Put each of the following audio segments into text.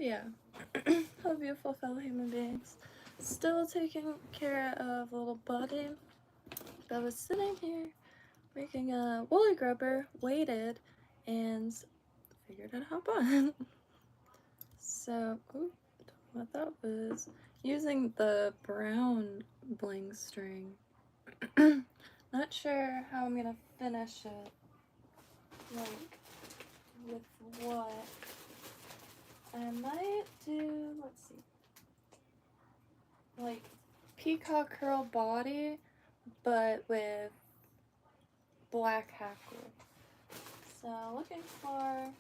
yeah. Hello, beautiful fellow human beings. Still taking care of little buddy that was sitting here making a woolly grubber, waited, and figured I'd hop on. So, ooh, don't know what that was. Using the brown bling string. Not sure how I'm gonna finish it. Like, with what? I might do, let's see, like peacock curl body, but with black hackle. So looking for,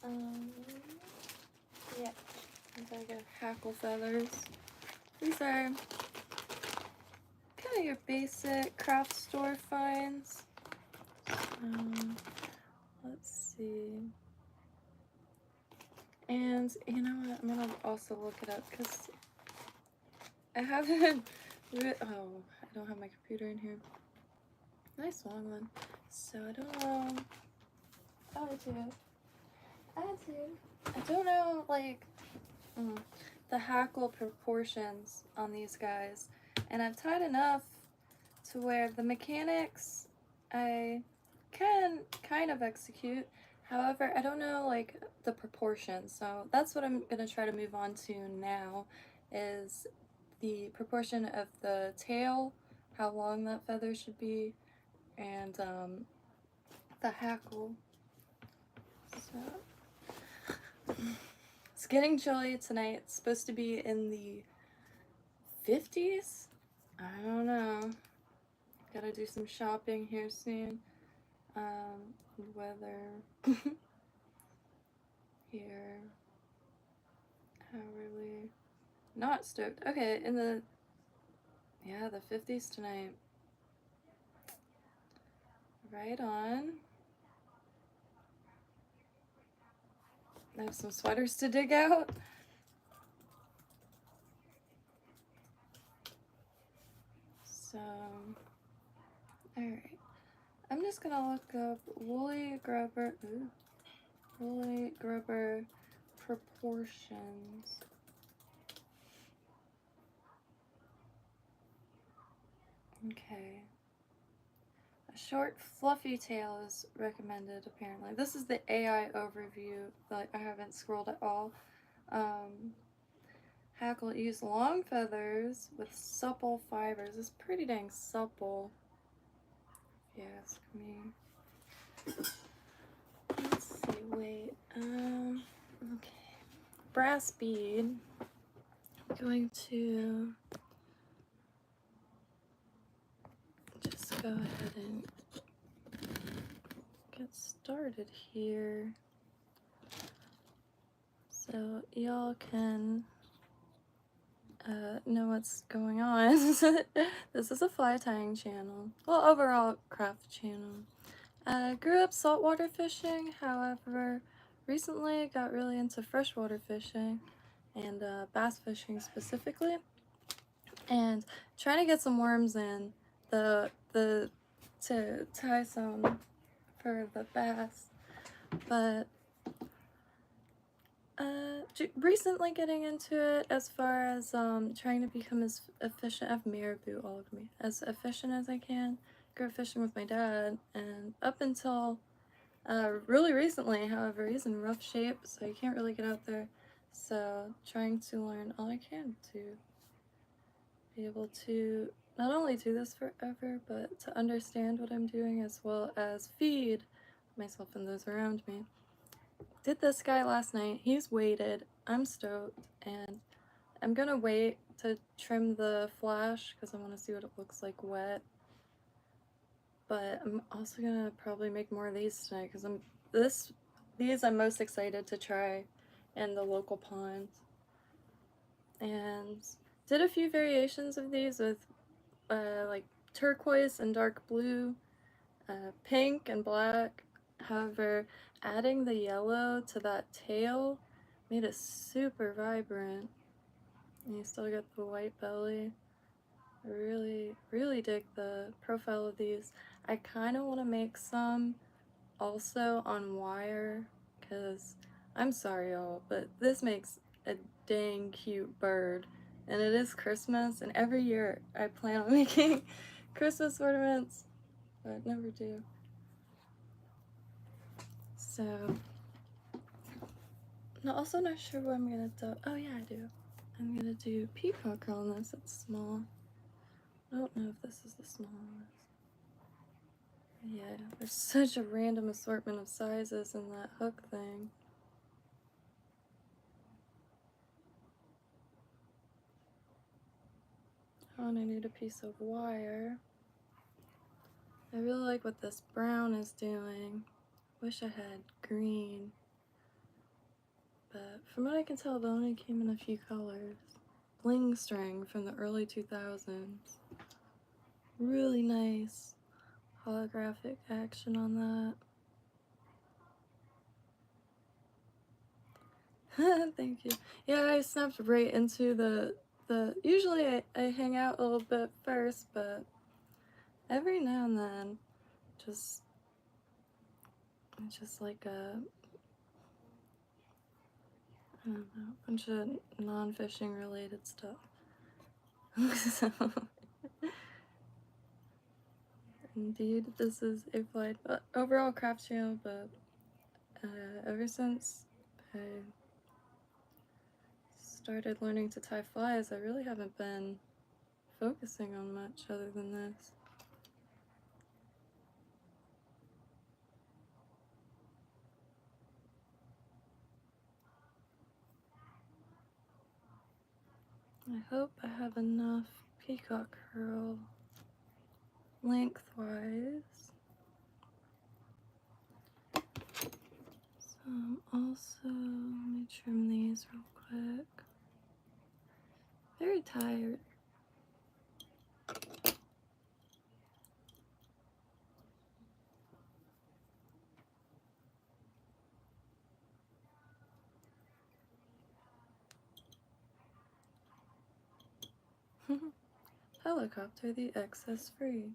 yeah, I'm gonna get hackle feathers. These are kind of your basic craft store finds. Let's see. And you know what? I'm gonna also look it up because I haven't. Oh, I don't have my computer in here. Nice long one. So I don't know. Oh, I don't know, like, the hackle proportions on these guys. And I've tied enough to where the mechanics I can kind of execute. However, I don't know, like, the proportions. So that's what I'm going to try to move on to now, is the proportion of the tail, how long that feather should be, and the hackle. So it's getting chilly tonight. It's supposed to be in the 50s. I don't know. Gotta do some shopping here soon. Weather here. Hourly. Not stoked. Okay, in the 50s tonight. Right on. I have some sweaters to dig out. So, alright. I'm just gonna look up woolly grubber proportions. Okay. A short, fluffy tail is recommended, apparently. This is the AI overview, but I haven't scrolled at all. Hackle use long feathers with supple fibers. It's pretty dang supple, if you ask me. Let's see, wait. Okay. Brass bead. I'm going to just go ahead and get started here so y'all can know what's going on. This is a fly tying channel. Well, overall craft channel. Grew up saltwater fishing, however, recently got really into freshwater fishing and bass fishing specifically, and trying to get some worms in to tie some for the bass, but recently getting into it as far as trying to become as efficient. I have marabou all over me, as efficient as I can. Go fishing with my dad, and up until really recently, however, he's in rough shape, so he can't really get out there. So trying to learn all I can to be able to not only do this forever, but to understand what I'm doing as well as feed myself and those around me. Did this guy last night. He's weighted. I'm stoked, and I'm gonna wait to trim the flash because I want to see what it looks like wet. But I'm also gonna probably make more of these tonight because these I'm most excited to try in the local pond. And did a few variations of these with like turquoise and dark blue, pink and black. However, adding the yellow to that tail made it super vibrant. And you still get the white belly. I really dig the profile of these. I kind of want to make some also on wire because I'm sorry y'all, but this makes a dang cute bird. And it is Christmas, and every year I plan on making Christmas ornaments, but never do. So, I'm also not sure what I'm gonna do. Oh yeah, I do. I'm gonna do peacock on this. It's small. I don't know if this is the smallest. Yeah, there's such a random assortment of sizes in that hook thing. Oh, and I need a piece of wire. I really like what this brown is doing. Wish I had green. But from what I can tell, it only came in a few colors. Bling string from the early 2000s. Really nice holographic action on that. Thank you. Yeah, I snapped right into the usually I hang out a little bit first, but every now and then just like a, I don't know, bunch of non-fishing related stuff. So indeed, this is a fly overall craft channel, but ever since I started learning to tie flies, I really haven't been focusing on much other than this. I hope I have enough peacock curl lengthwise. So also, let me trim these real quick. Very tired. Helicopter the excess free.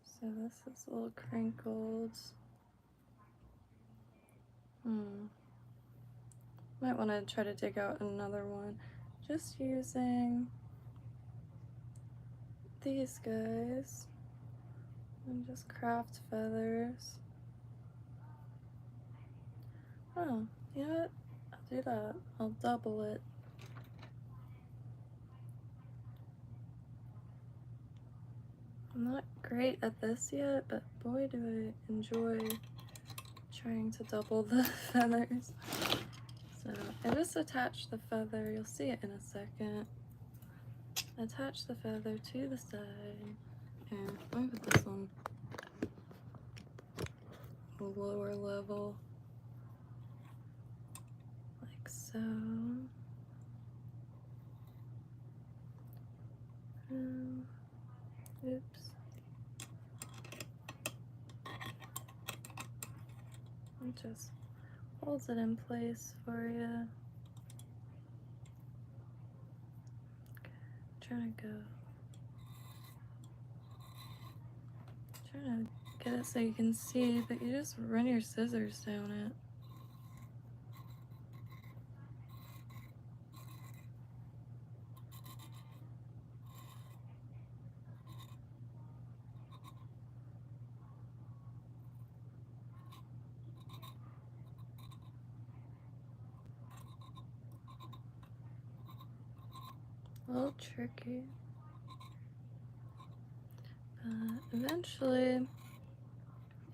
So this is a little crinkled. Might want to try to dig out another one. Just using these guys and just craft feathers. Oh, you know what? I'll do that. I'll double it. I'm not great at this yet, but boy do I enjoy trying to double the feathers. So I just attached the feather, you'll see it in a second. Attach the feather to the side. Here, let me put this on a lower level. Like so. Oops. It just holds it in place for you. Okay, trying to get it so you can see, but you just run your scissors down it. A little tricky. But eventually,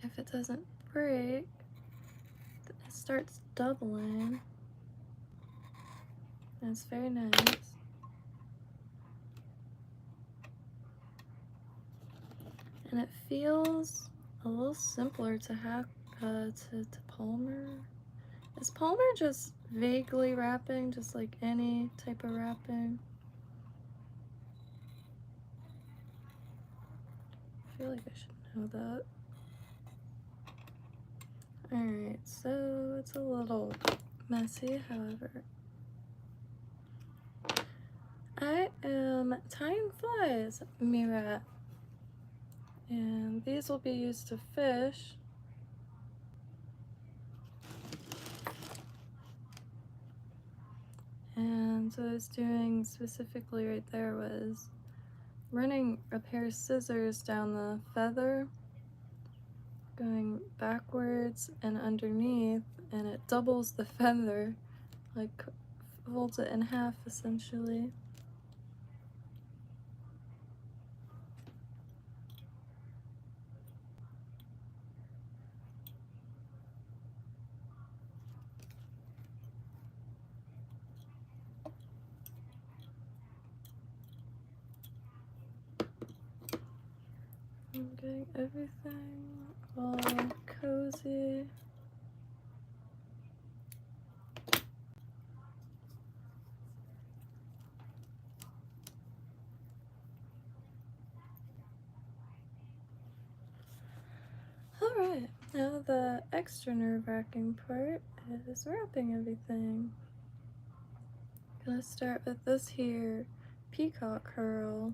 if it doesn't break, it starts doubling. And it's very nice. And it feels a little simpler to hack to Palmer. Is Palmer just vaguely wrapping, just like any type of wrapping? I feel like I should know that. Alright, so it's a little messy, however. I am tying flies, Mira. And these will be used to fish. And what I was doing specifically right there was running a pair of scissors down the feather, going backwards and underneath, and it doubles the feather, like folds it in half essentially. I'm getting everything all cozy. Alright, now the extra nerve-wracking part is wrapping everything. Gonna start with this here peacock curl.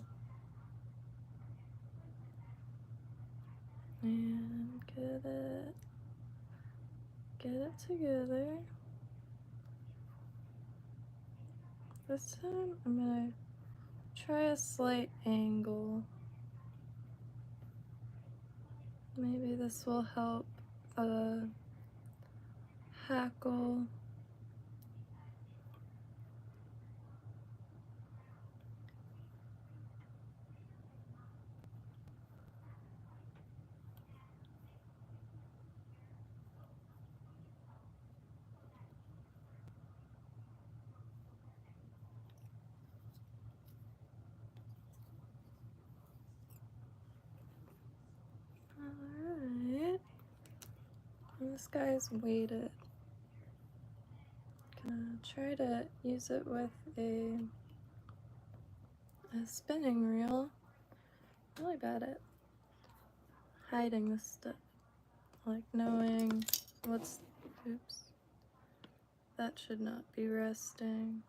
And get it together. This time I'm gonna try a slight angle. Maybe this will help the hackle. Alright. This guy's weighted. Gonna try to use it with a spinning reel. Really bad at hiding this stuff. Like knowing what's, oops, that should not be resting.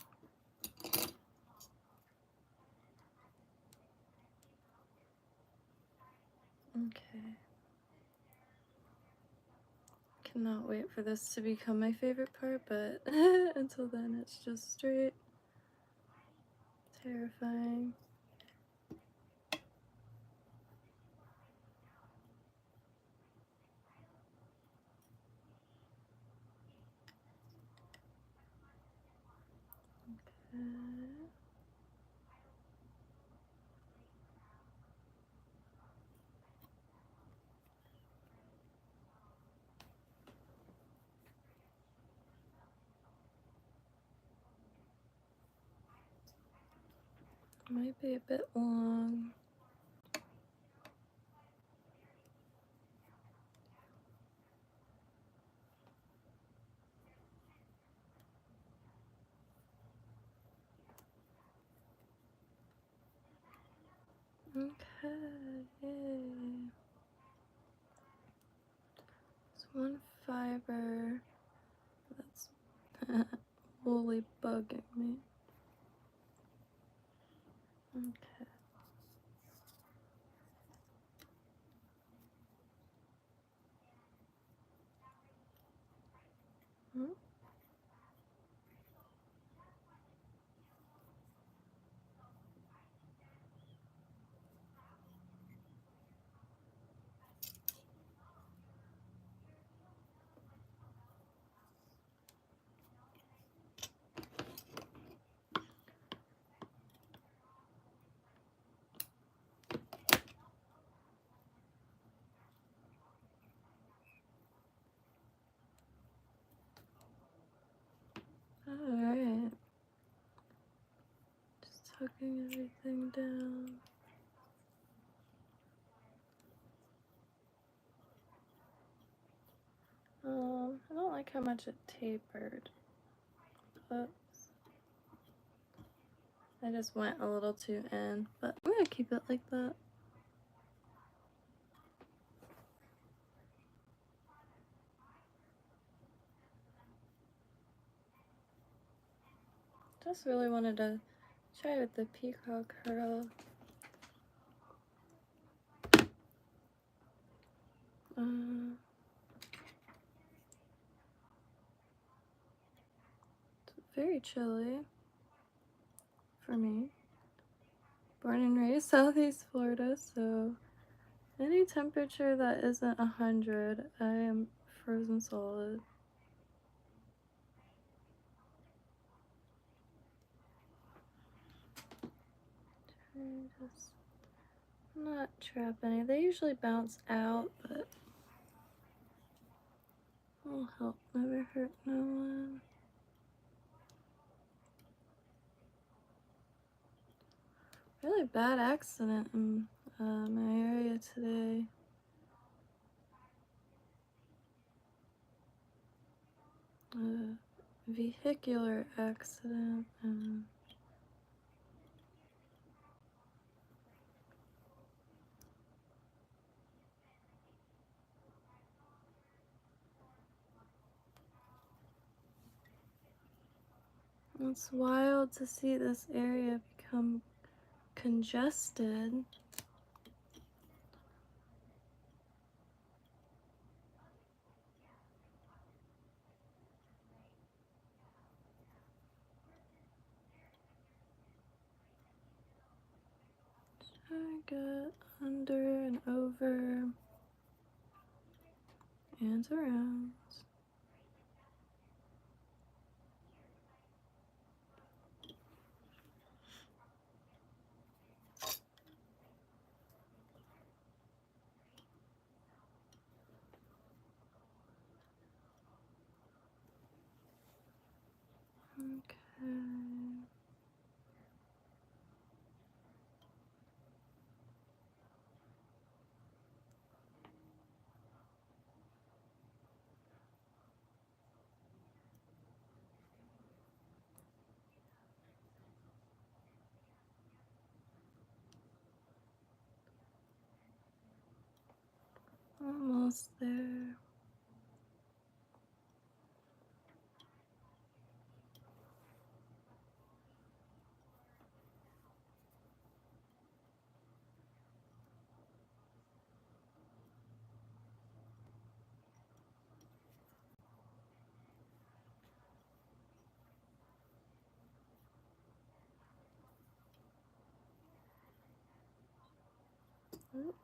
Okay. Cannot wait for this to become my favorite part, but until then it's just straight terrifying. Okay. Might be a bit long. Okay, yay. There's one fiber that's wholly bugging me. Okay. Hmm? Alright. Just tucking everything down. I don't like how much it tapered. Oops. I just went a little too in, but I'm gonna keep it like that. Just really wanted to try with the peacock curl. It's very chilly for me. Born and raised Southeast Florida, so any temperature that isn't 100, I am frozen solid. Just not trap any. They usually bounce out, but will help. Never hurt no one. Really bad accident in my area today. Vehicular accident. It's wild to see this area become congested. I get under and over and around. Okay. Almost there. Oop.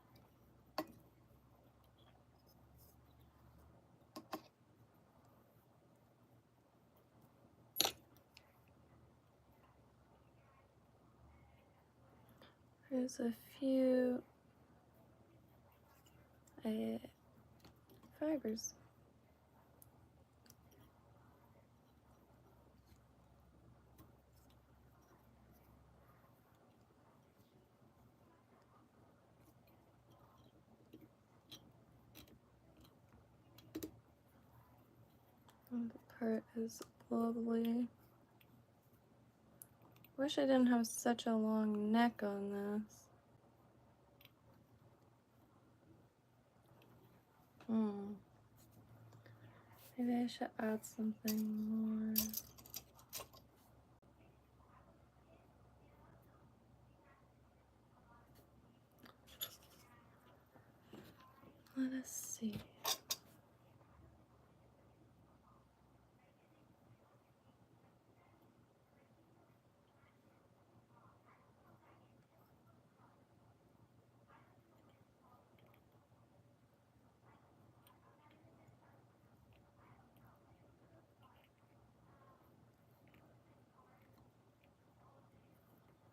There's a few fibers. And the part is lovely. Wish I didn't have such a long neck on this. Maybe I should add something more. Let us see.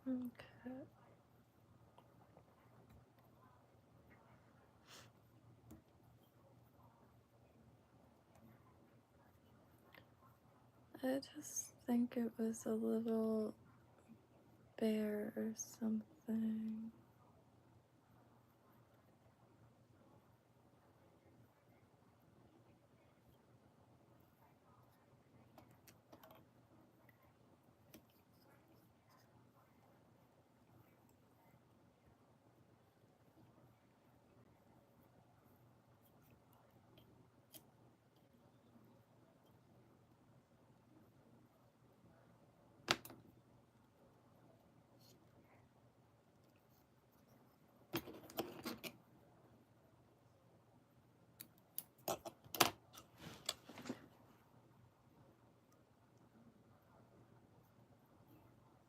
Okay. I just think it was a little bare or something.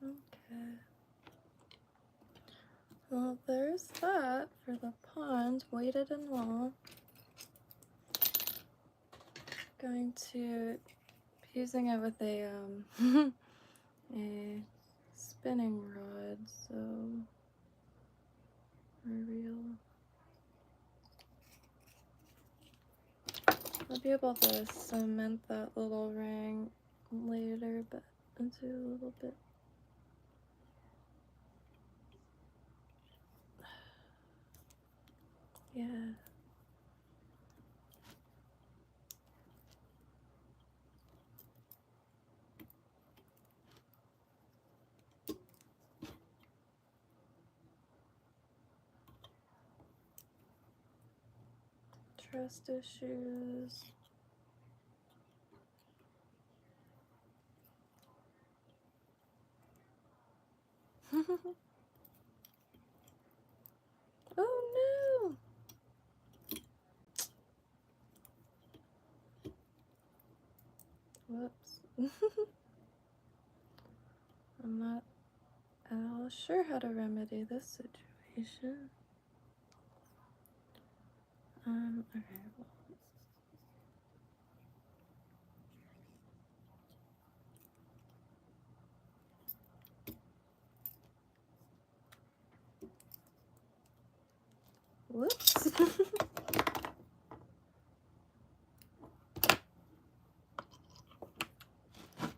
Okay. Well, there's that for the pond, weighted and long. Going to be using it with a a spinning rod, so real. I'll be able to cement that little ring later, but into a little bit. Yeah. Trust issues. Oh no! Whoops. I'm not at all sure how to remedy this situation. Okay, well. Whoops.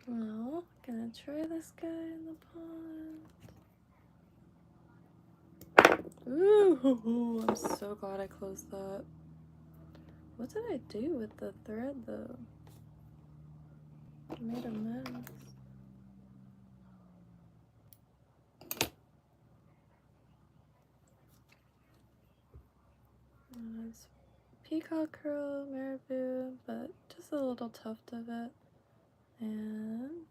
Well, gonna try this guy in the pond. Ooh, I'm so glad I closed that. What did I do with the thread though? I made a mess. It's peacock curl, marabou, but just a little tuft of it. And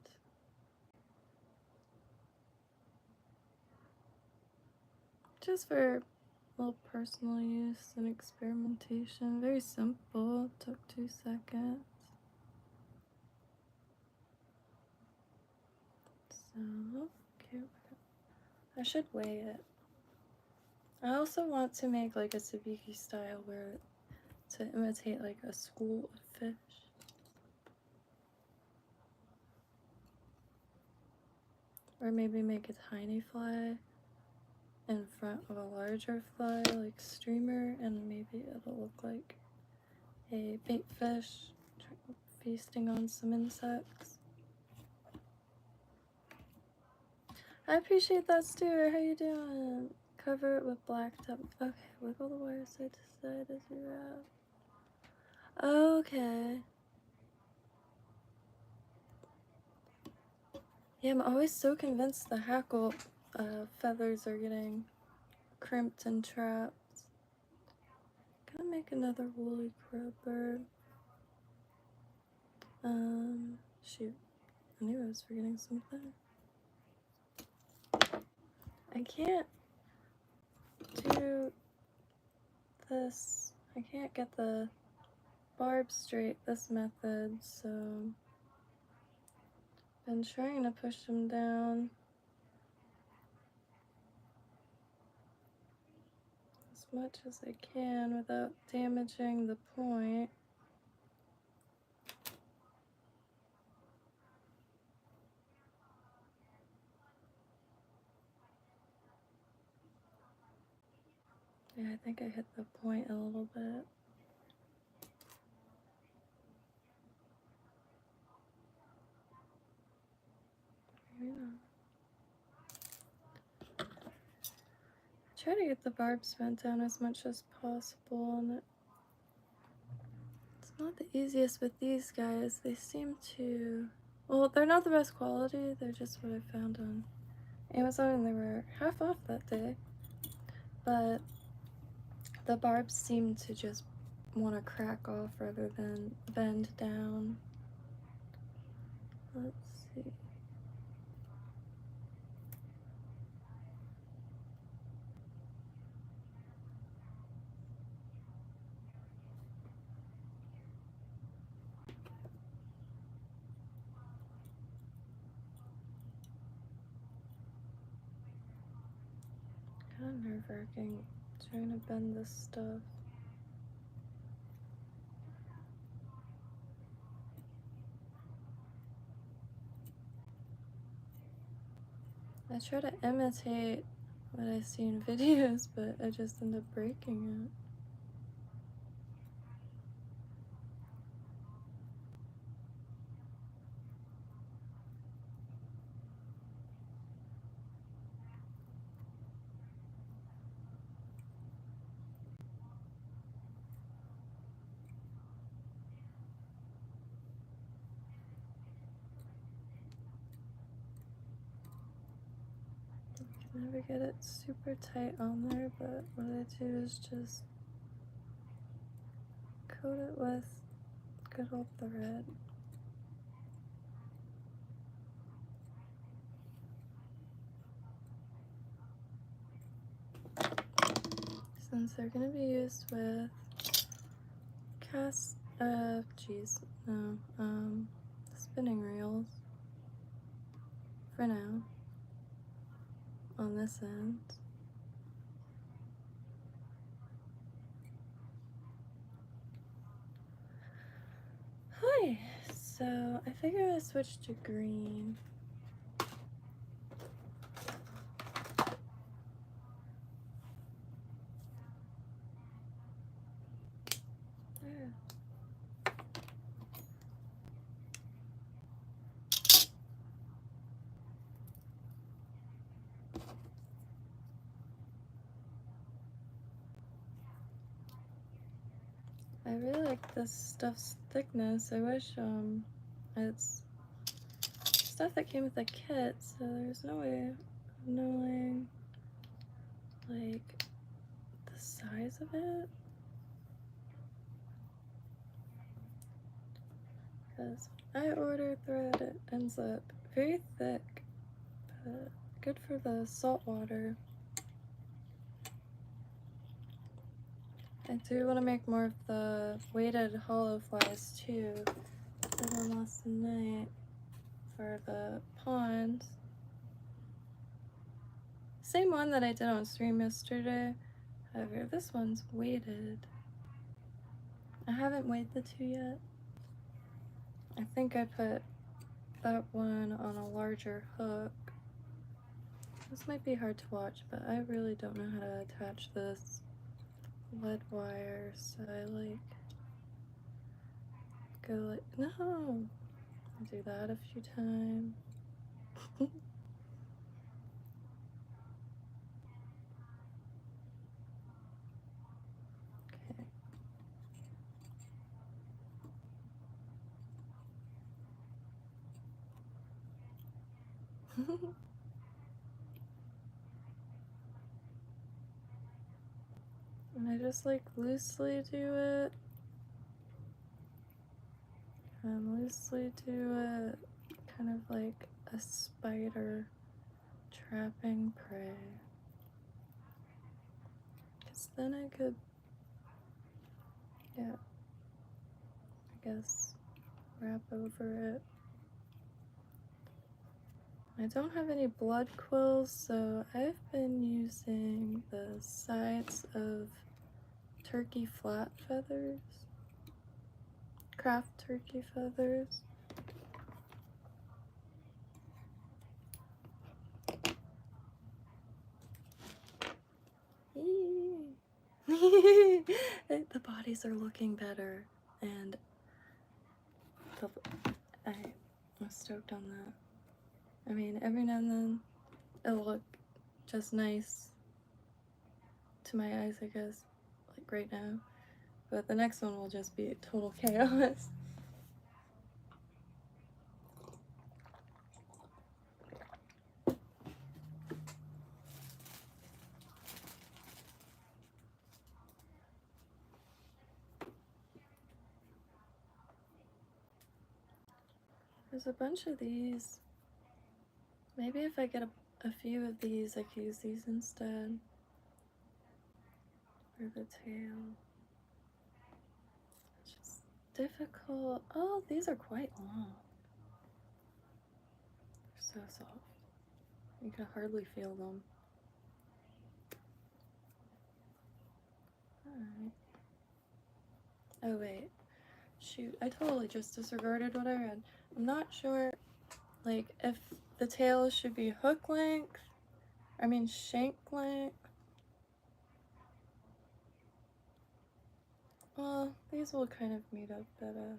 just for a little personal use and experimentation. Very simple, took 2 seconds. So, okay, I should weigh it. I also want to make like a sabiki style where to imitate like a school of fish. Or maybe make a tiny fly in front of a larger fly, like streamer, and maybe it'll look like a bait fish feasting on some insects. I appreciate that, Stuart. How you doing? Cover it with black top. Okay, wiggle the wire side to side as you wrap. Okay. Yeah, I'm always so convinced the hackle feathers are getting crimped and trapped. Gonna make another woolly crow bird. Shoot. I knew I was forgetting something. I can't do this. I can't get the barb straight this method, so been trying to push them down as much as I can without damaging the point. Yeah, I think I hit the point a little bit. Yeah. Try to get the barbs bent down as much as possible, and it's not the easiest with these guys. They seem to, well, they're not the best quality. They're just what I found on Amazon, and they were half off that day. But the barbs seem to just want to crack off rather than bend down. Let's see. nerve-wracking trying to bend this stuff. I try to imitate what I see in videos, but I just end up breaking it. Never get it super tight on there, but what I do is just coat it with good old thread. Since they're gonna be used with spinning reels for now on this end. Hi, so I figured I'd switch to green. There. I really like this stuff's thickness. I wish it's stuff that came with the kit, so there's no way of knowing like the size of it. Because I ordered thread, it ends up very thick, but good for the salt water. I do want to make more of the weighted hollow flies too. Did one last night for the pond. Same one that I did on stream yesterday. However, this one's weighted. I haven't weighed the two yet. I think I put that one on a larger hook. This might be hard to watch, but I really don't know how to attach this lead wire, so I like go like, no, I'll do that a few times. Okay. And I just like loosely do it. And loosely do it kind of like a spider trapping prey. Because then I could, yeah, I guess wrap over it. I don't have any blood quills, so I've been using the sides of turkey flat feathers, craft turkey feathers. The bodies are looking better, and I'm stoked on that. I mean, every now and then it'll look just nice to my eyes, I guess, like right now. But the next one will just be total chaos. There's a bunch of these. Maybe if I get a few of these, I could use these instead for the tail. It's just difficult. Oh, these are quite long. They're so soft. You can hardly feel them. Alright. Oh wait. Shoot, I totally just disregarded what I read. I'm not sure, like, if the tail should be hook length, shank length. Well, these will kind of meet up better.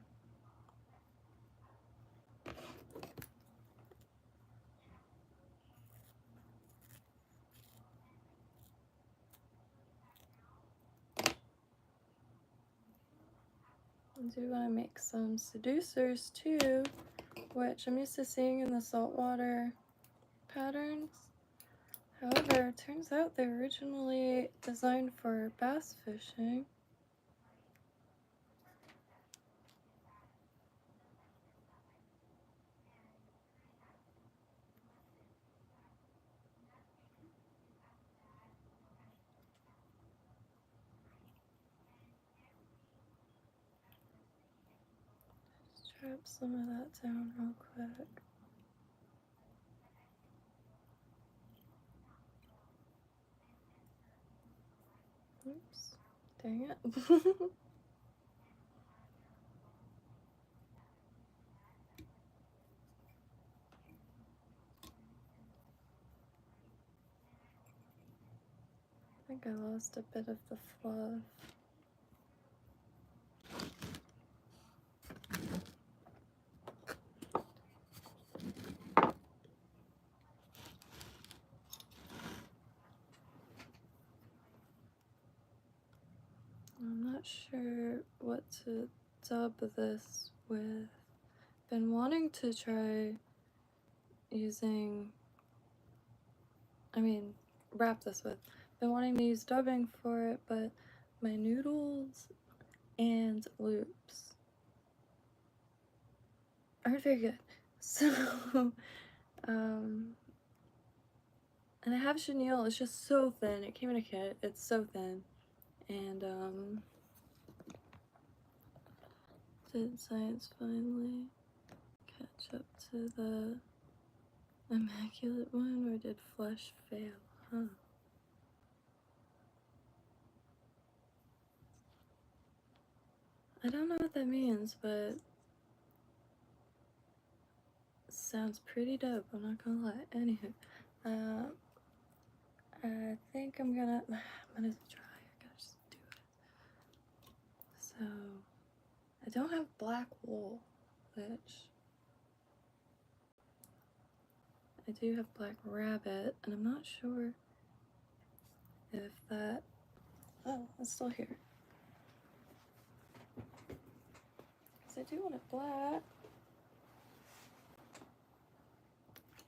I do want to make some seducers too, which I'm used to seeing in the saltwater patterns. However, it turns out they're originally designed for bass fishing. Just trap some of that down real quick. Oops, dang it. I think I lost a bit of the fluff. I'm not sure what to dub this with. Been wanting to try using, wrap this with. Been wanting to use dubbing for it, but my noodles and loops aren't very good. So, and I have chenille, it's just so thin. It came in a kit, it's so thin. And, did science finally catch up to the immaculate one, or did flesh fail? Huh. I don't know what that means, but sounds pretty dope, I'm not gonna lie. Anywho, I think I'm gonna try, I gotta just do it. So, I don't have black wool, which I do have black rabbit, and I'm not sure if that, oh, it's still here. Because I do want it black.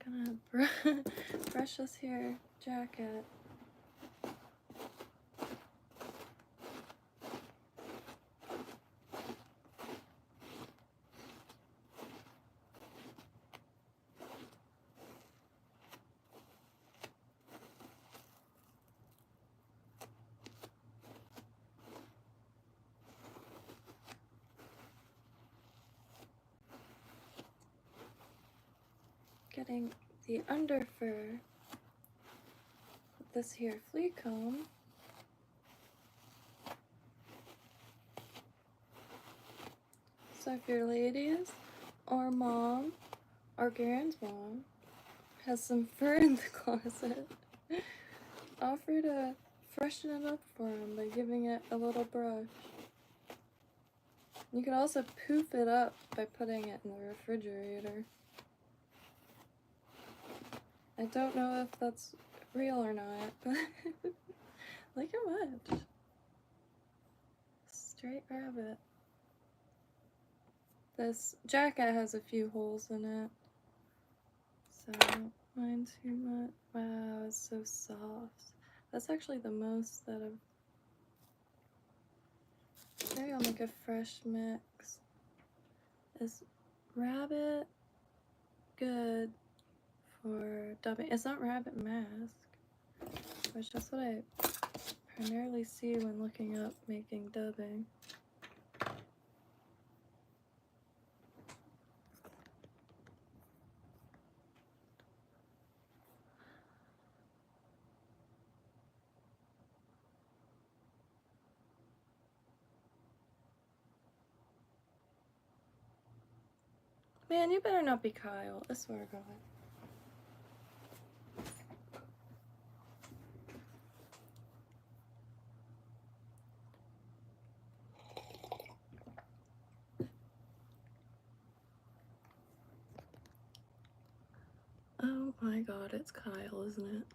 Gonna brush this here jacket. Getting the under fur with this here flea comb. So if your ladies or mom or Garen's mom has some fur in the closet, offer to freshen it up for them by giving it a little brush. You can also poof it up by putting it in the refrigerator. I don't know if that's real or not, but look how much. Straight rabbit. This jacket has a few holes in it, so don't mind too much. Wow, it's so soft. That's actually the most that maybe I'll make a fresh mix. Is rabbit good for dubbing? It's not rabbit mask, which that's what I primarily see when looking up making dubbing. Man, you better not be Kyle, I swear to God. Oh my God, it's Kyle, isn't it?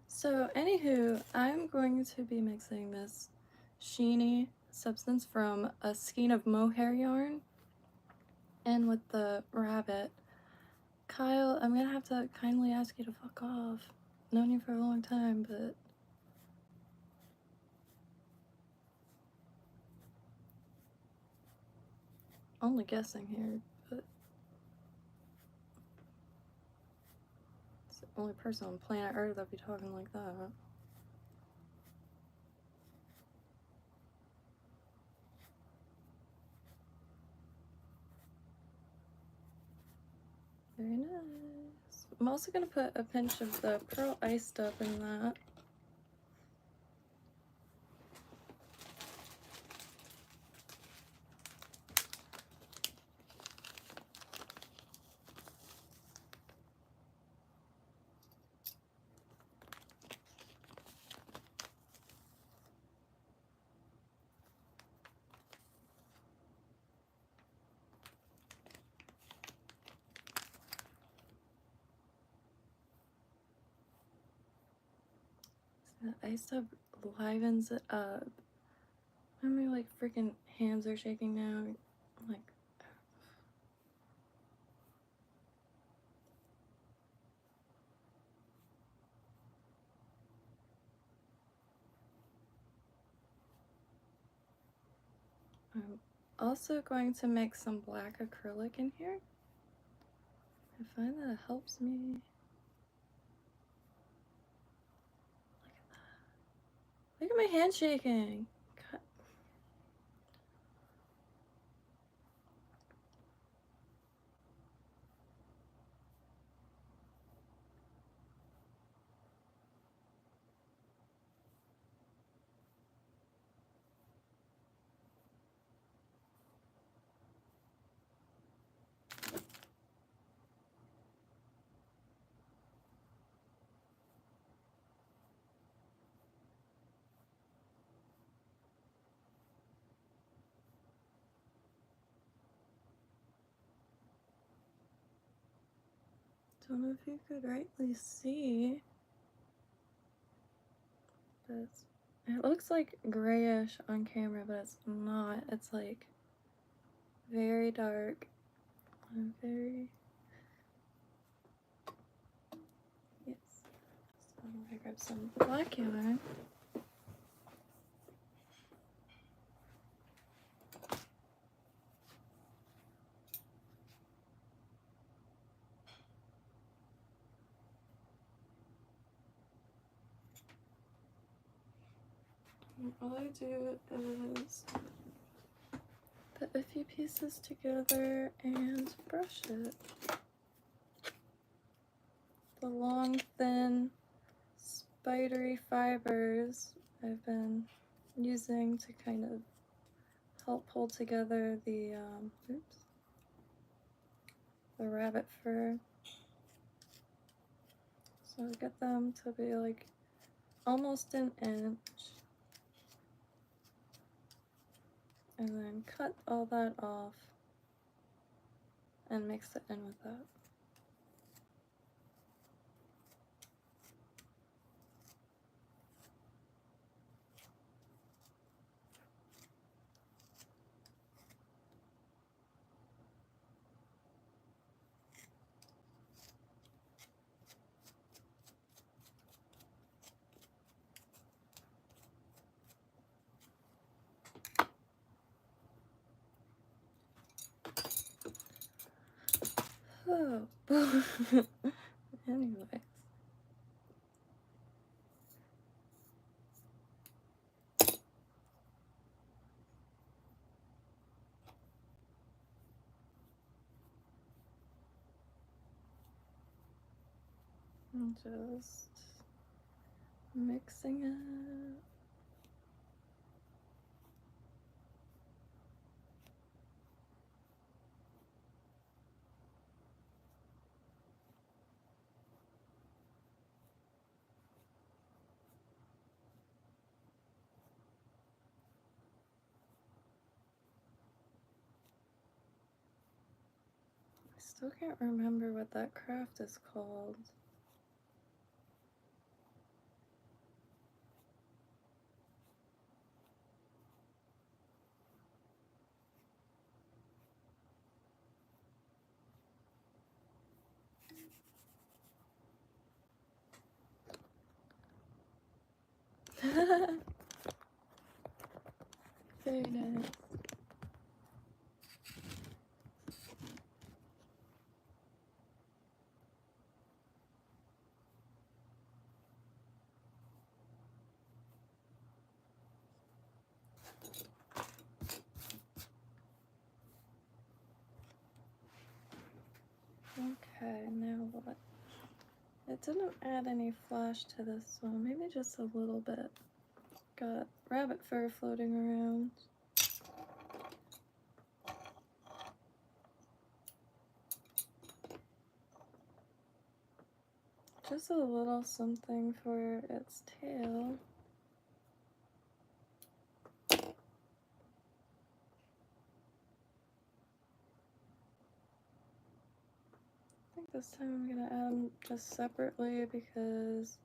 So, anywho, I'm going to be mixing this sheeny substance from a skein of mohair yarn in with the rabbit. Kyle, I'm gonna have to kindly ask you to fuck off. Known you for a long time, but only guessing here, but it's the only person on planet Earth that'd be talking like that. Very nice. I'm also gonna put a pinch of the Pearl Iced Up in that. The Iced Up livens it up. My like freaking hands are shaking now. Like, I'm also going to mix some black acrylic in here. I find that it helps me. Look at my hand shaking. God. Don't know if you could rightly see, but it looks like grayish on camera, but it's not. It's like very dark and very, yes. So I'm gonna grab some black yarn. All I do is put a few pieces together and brush it. The long, thin, spidery fibers I've been using to kind of help pull together the rabbit fur. So I get them to be like almost an inch. And then cut all that off and mix it in with that. Oh. Anyways. I'm just mixing it. I still can't remember what that craft is called. Very nice. Okay, now what? It didn't add any flash to this one, maybe just a little bit. Got rabbit fur floating around. Just a little something for its tail. I think this time I'm gonna add them just separately because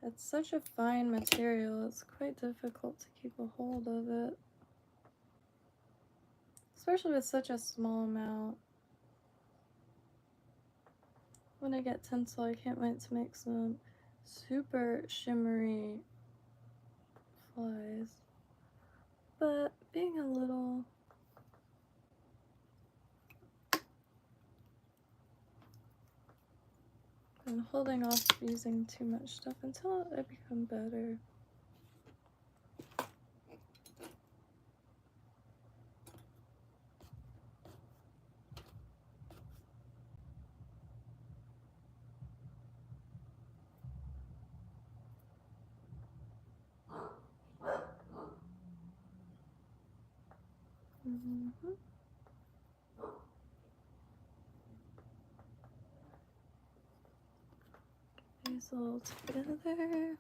it's such a fine material, it's quite difficult to keep a hold of it. Especially with such a small amount. When I get tinsel, I can't wait to make some super shimmery flies. But being a little and holding off using too much stuff until I become better. These all together.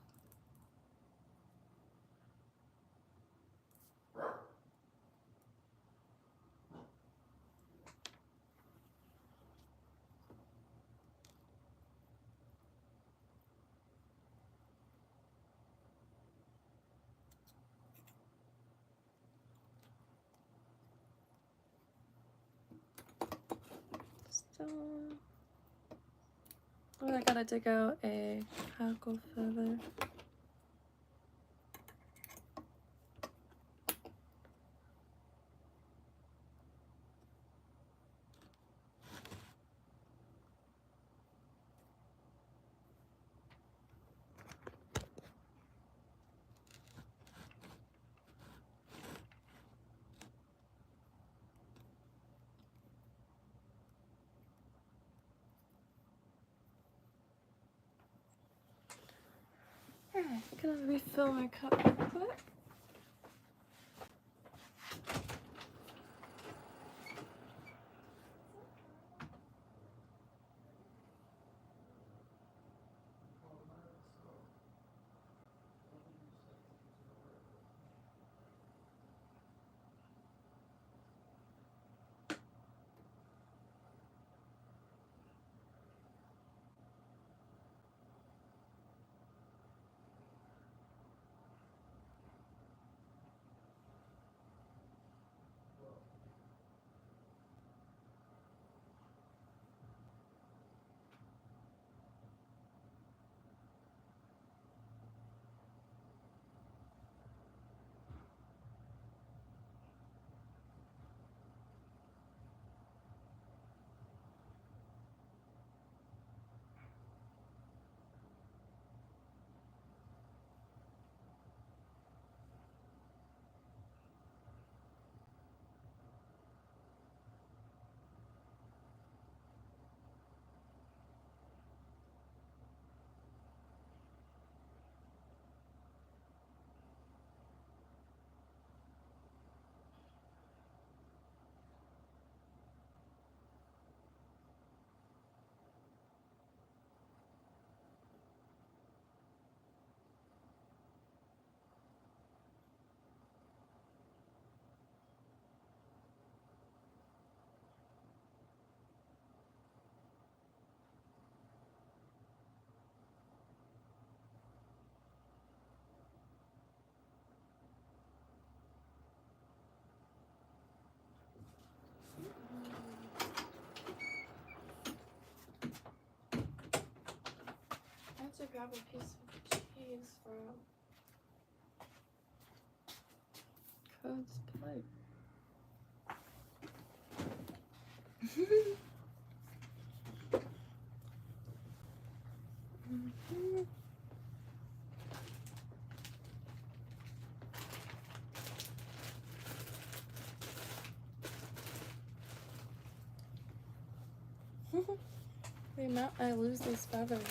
Still. Oh, I gotta dig out a hackle feather. Alright, I'm gonna refill my cup real quick. grab a piece of cheese from Code's plate. The amount I lose these feathers.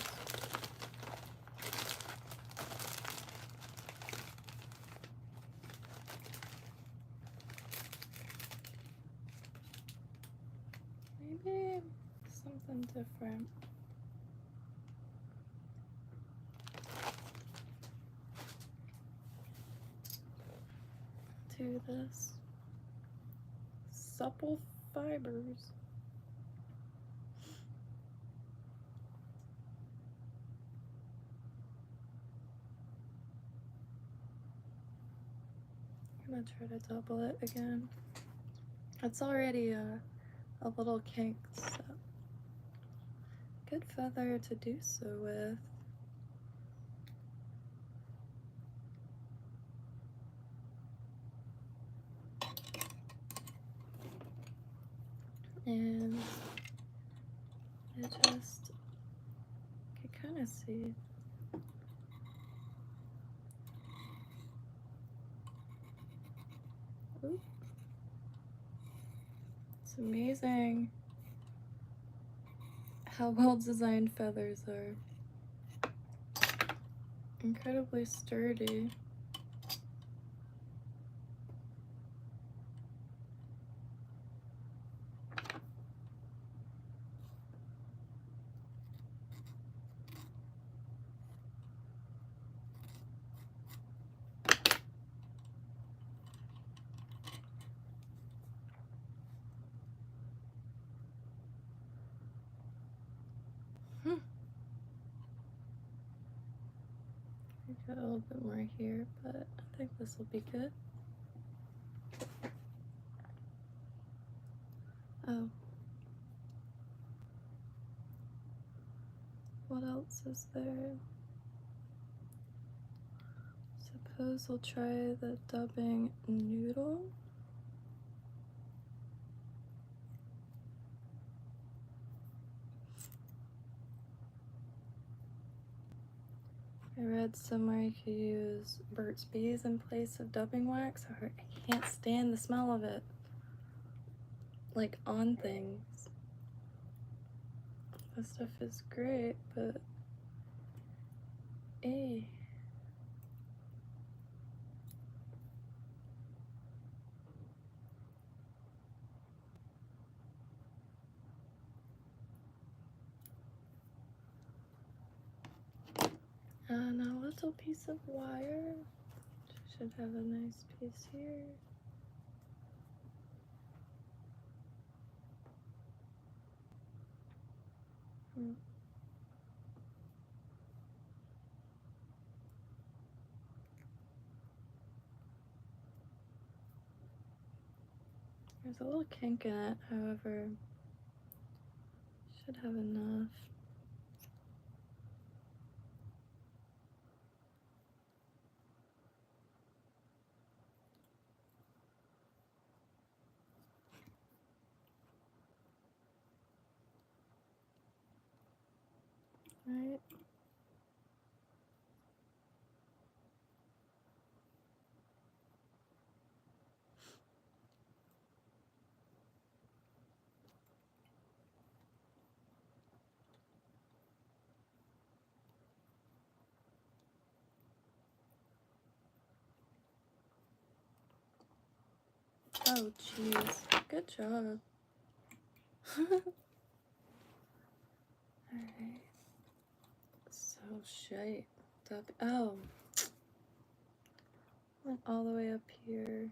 Maybe something different. To this. Supple fibers. I'm gonna try to double it again. It's already a little kinked, so good feather to do so with. And I just can kind of see. Ooh. It's amazing how well designed feathers are. Incredibly sturdy. Got a little bit more here, but I think this will be good. Oh. What else is there? Suppose we'll try the dubbing noodle. I read somewhere you could use Burt's Bees in place of dubbing wax. I can't stand the smell of it. Like on things. This stuff is great, but eh. And a little piece of wire. Should have a nice piece here. There's a little kink in it, however, should have enough. Right. Oh, jeez. Good job. Alright. So shite. Oh. Went all the way up here.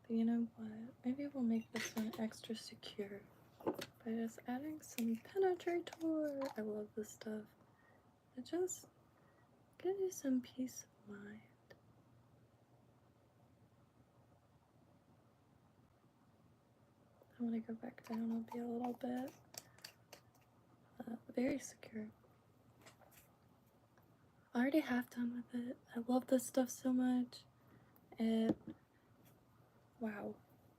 But you know what? Maybe we'll make this one extra secure by just adding some penetrator. I love this stuff. It just gives you some peace of mind. I'm gonna go back down. I'll be a little bit very secure. already half done with it. I love this stuff so much. Wow,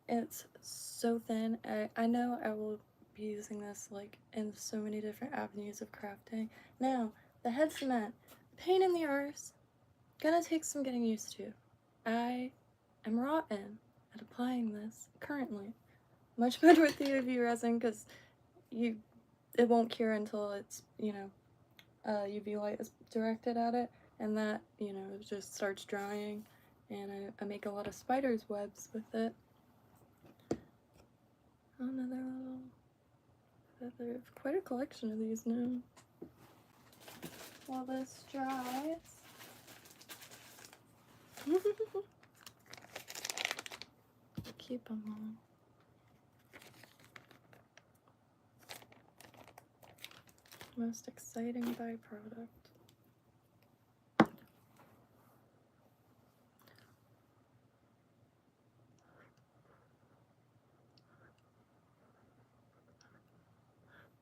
it's so thin. I know I will be using this like in so many different avenues of crafting. Now, the head cement, pain in the arse, gonna take some getting used to. I am rotten at applying this currently. Much better with the UV resin because it won't cure until it's, UV light is directed at it, and that, it just starts drying, and I make a lot of spider's webs with it. Another little feather. Quite a collection of these now. While this dries. Keep them all. Most exciting byproduct.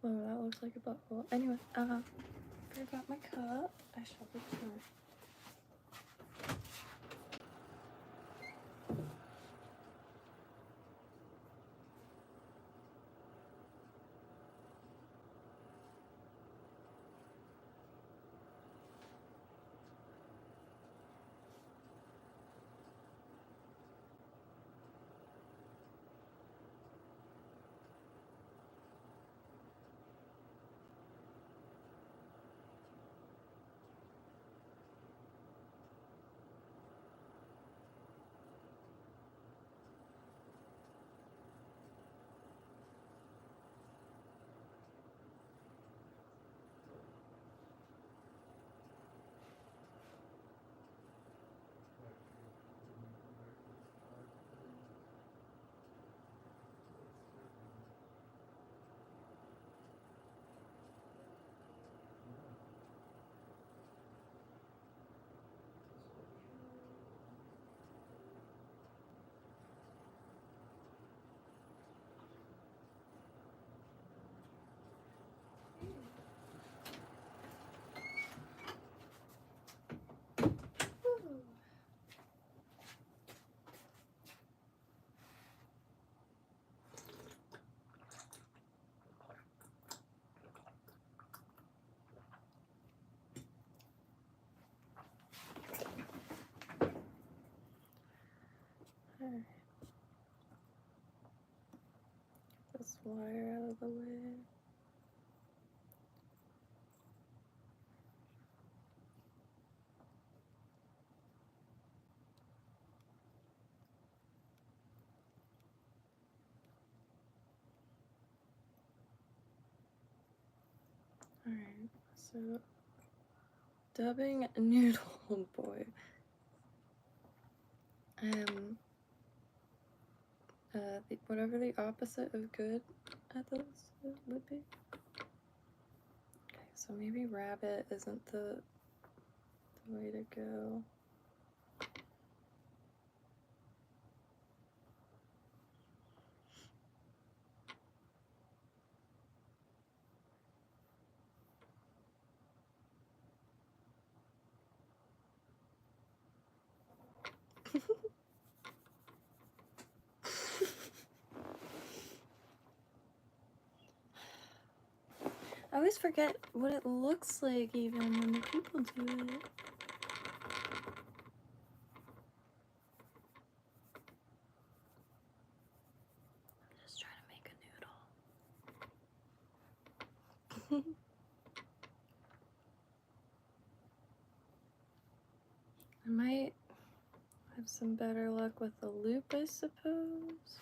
Whoa, that looks like a butthole. Anyway, forgot my cup. I shall return. Alright. This wire out of the way. Alright, so dubbing noodle boy. Whatever the opposite of good at this would be. Okay, so maybe rabbit isn't the way to go. I always forget what it looks like even when the people do it. I'm just trying to make a noodle. I might have some better luck with the loop, I suppose.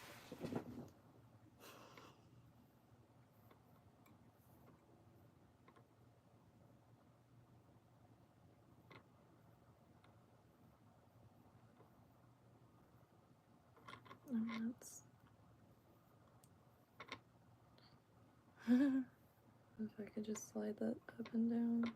That's if I could just slide that up and down.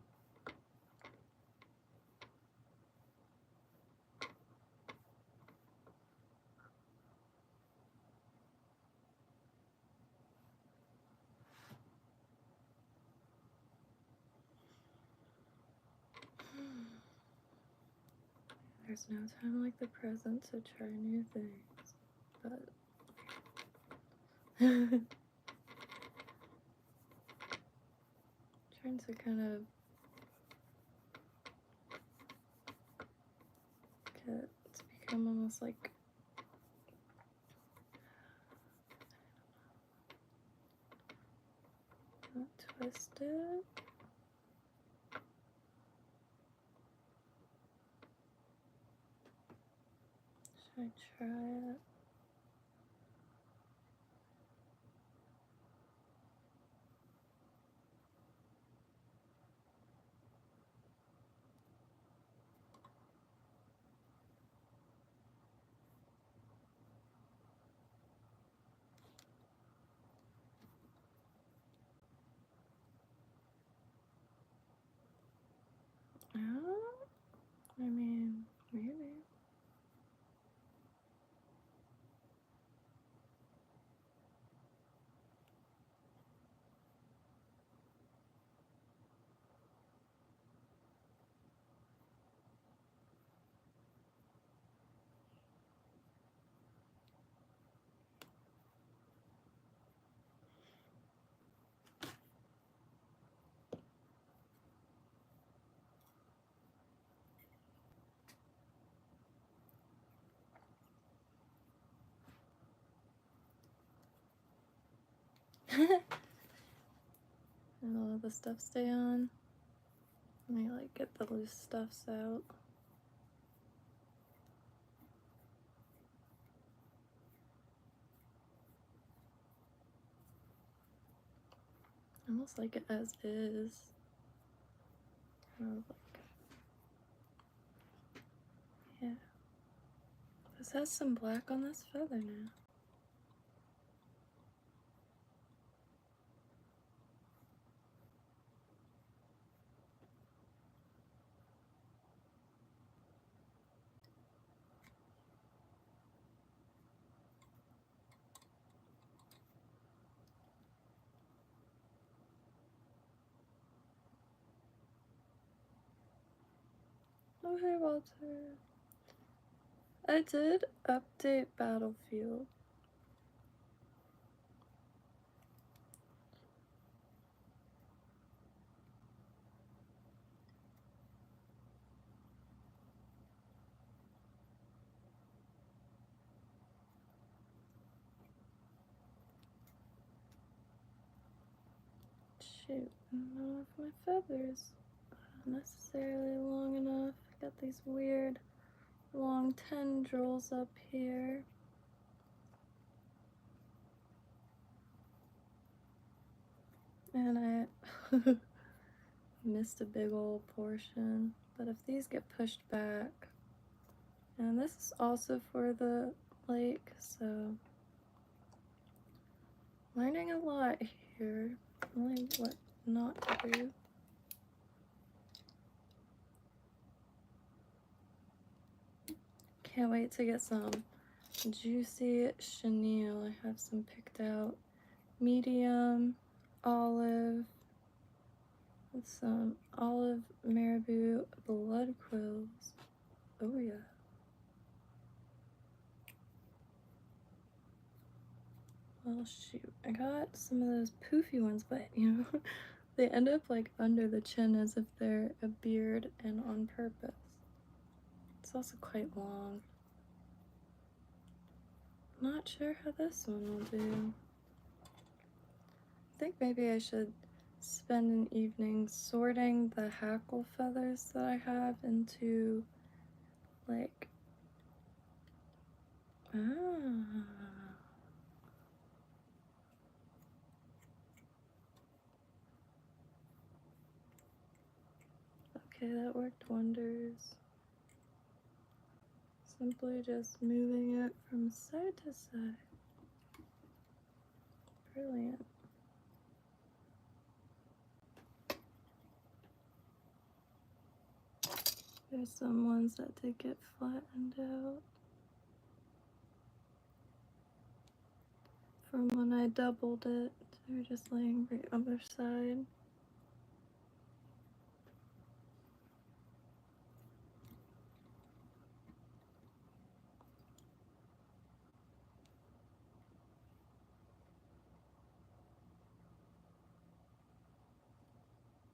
There's no time like the present to try new things, but trying to kind of get to become almost like not twisted. Should I try it? I mean, maybe. And all of the stuff stay on. Let me like get the loose stuffs out. Almost like it as is. Kind of like, yeah. This has some black on this feather now. Oh, hey, Walter. I did update Battlefield. Shoot, I don't know if my feathers are necessarily long enough. I got these weird long tendrils up here. And I missed a big old portion. But if these get pushed back, and this is also for the lake, so learning a lot here. Really what not to do. Can't wait to get some juicy chenille. I have some picked out. Medium, olive, with some olive marabou blood quills. Oh yeah. Well shoot, I got some of those poofy ones, but you know, they end up like under the chin as if they're a beard and on purpose. It's also quite long. Not sure how this one will do. I think maybe I should spend an evening sorting the hackle feathers that I have into like okay, that worked wonders. Simply just moving it from side to side. Brilliant. There's some ones that did get flattened out from when I doubled it. They're just laying right on their side.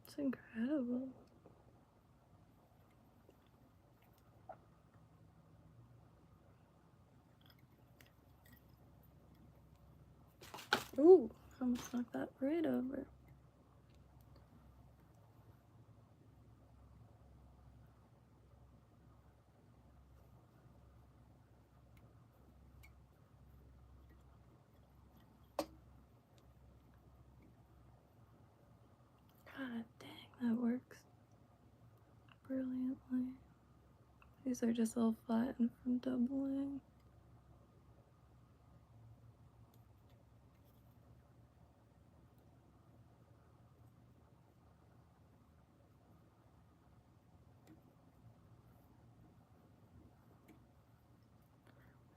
It's incredible. Ooh, I almost knocked that right over. God dang, that works brilliantly. These are just all flattened from doubling.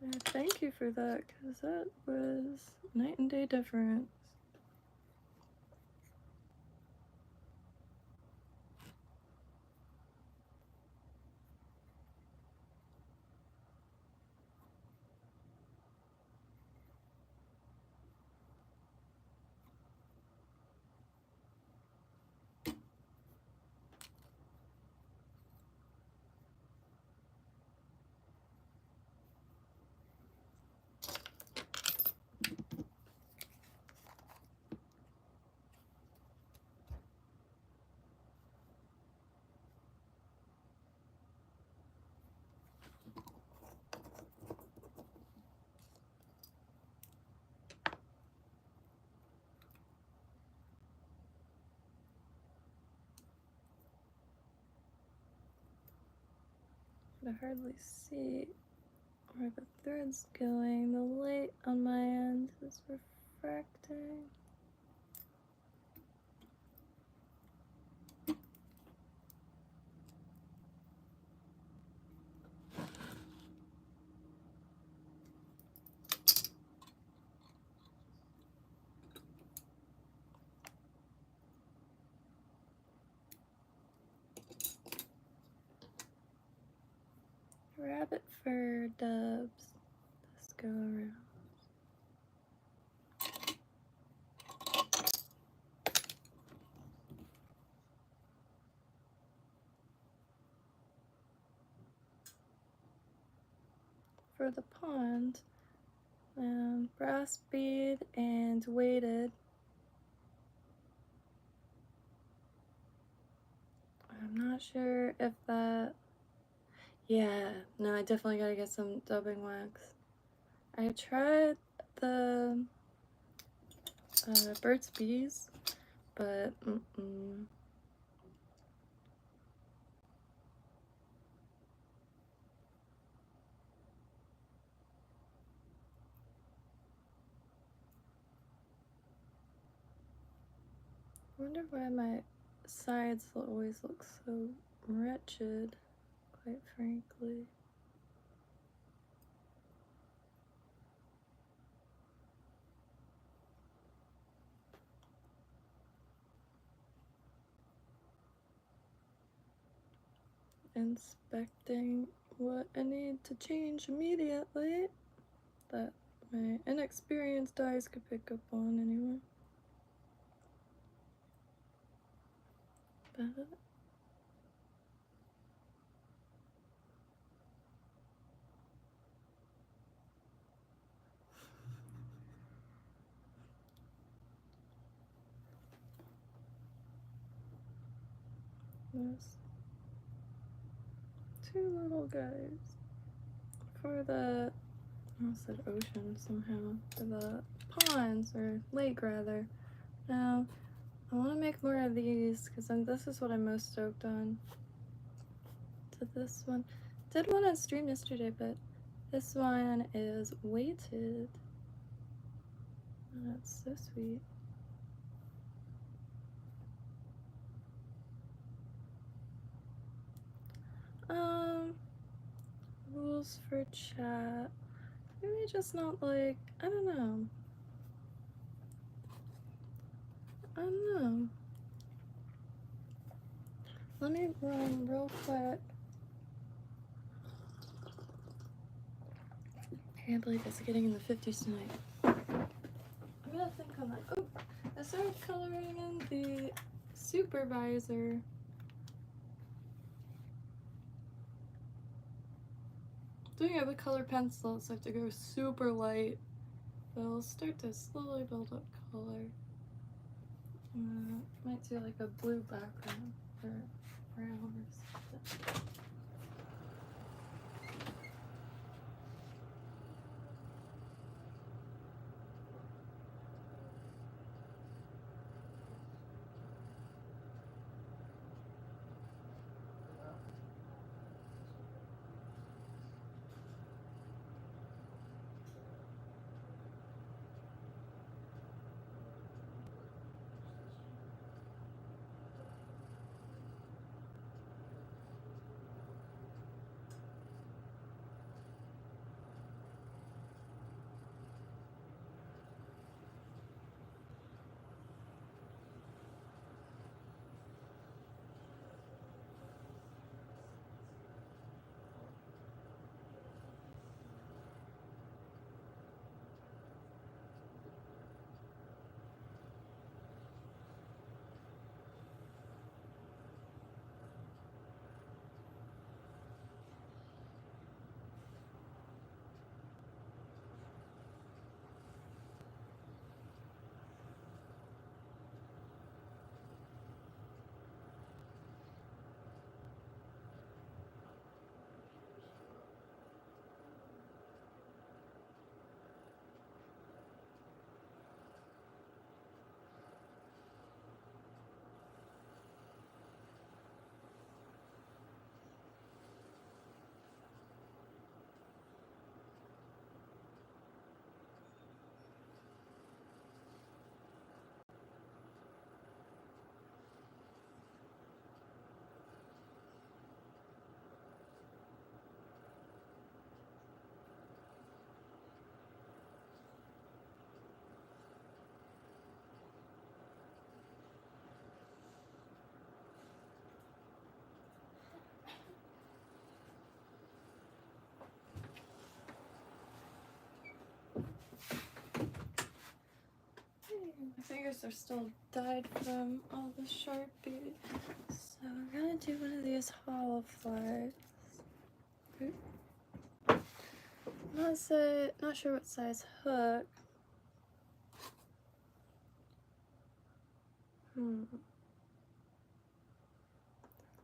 Yeah, thank you for that, because that was night and day difference. I hardly see where the thread's going. The light on my end is refracting. Rabbit fur dubs. Let's go around. For the pond, brass bead and weighted. I'm not sure if that. Yeah, no, I definitely gotta get some dubbing wax. I tried the Burt's Bees, but I wonder why my sides always look so wretched, quite frankly. Inspecting what I need to change immediately that my inexperienced eyes could pick up on anyway. But there's two little guys for the, I almost said ocean somehow, for the ponds, or lake rather. Now, I want to make more of these because this is what I'm most stoked on. So this one, did one on stream yesterday, but this one is weighted. Oh, that's so sweet. Rules for chat. Maybe just not like, I don't know. Let me run real quick. I can't believe it's getting in the 50s tonight. I'm gonna think on that. Oh, I started coloring in the soup supervisor. Doing it with color pencils, so I have to go super light. But I'll start to slowly build up color. Might do like a blue background or brown or something. My fingers are still dyed from all the Sharpie. So I'm gonna do one of these hollow flags. Not sure what size hook.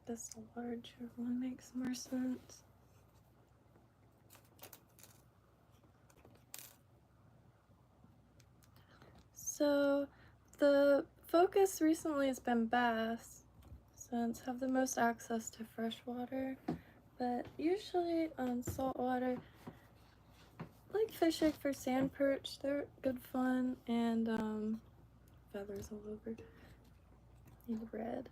This larger one makes more sense. So the focus recently has been bass, since have the most access to fresh water, but usually on saltwater, like fishing for sand perch, they're good fun, and feathers all over, and red.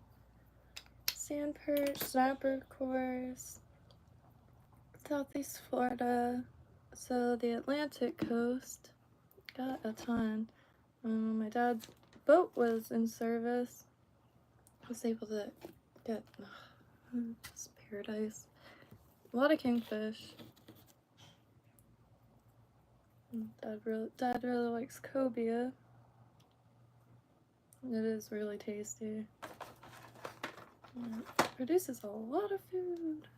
Sand perch, snapper, of course, Southeast Florida, so the Atlantic coast, got a ton. My dad's boat was in service. I was able to get it's paradise. A lot of kingfish. Dad really likes cobia. It is really tasty. It produces a lot of food.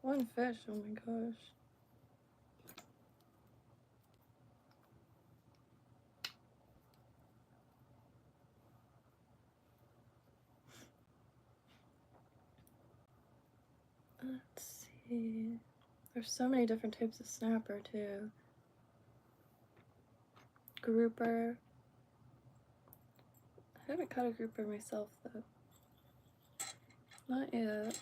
One fish, oh my gosh. Let's see. There's so many different types of snapper too. Grouper. I haven't caught a grouper myself though. Not yet.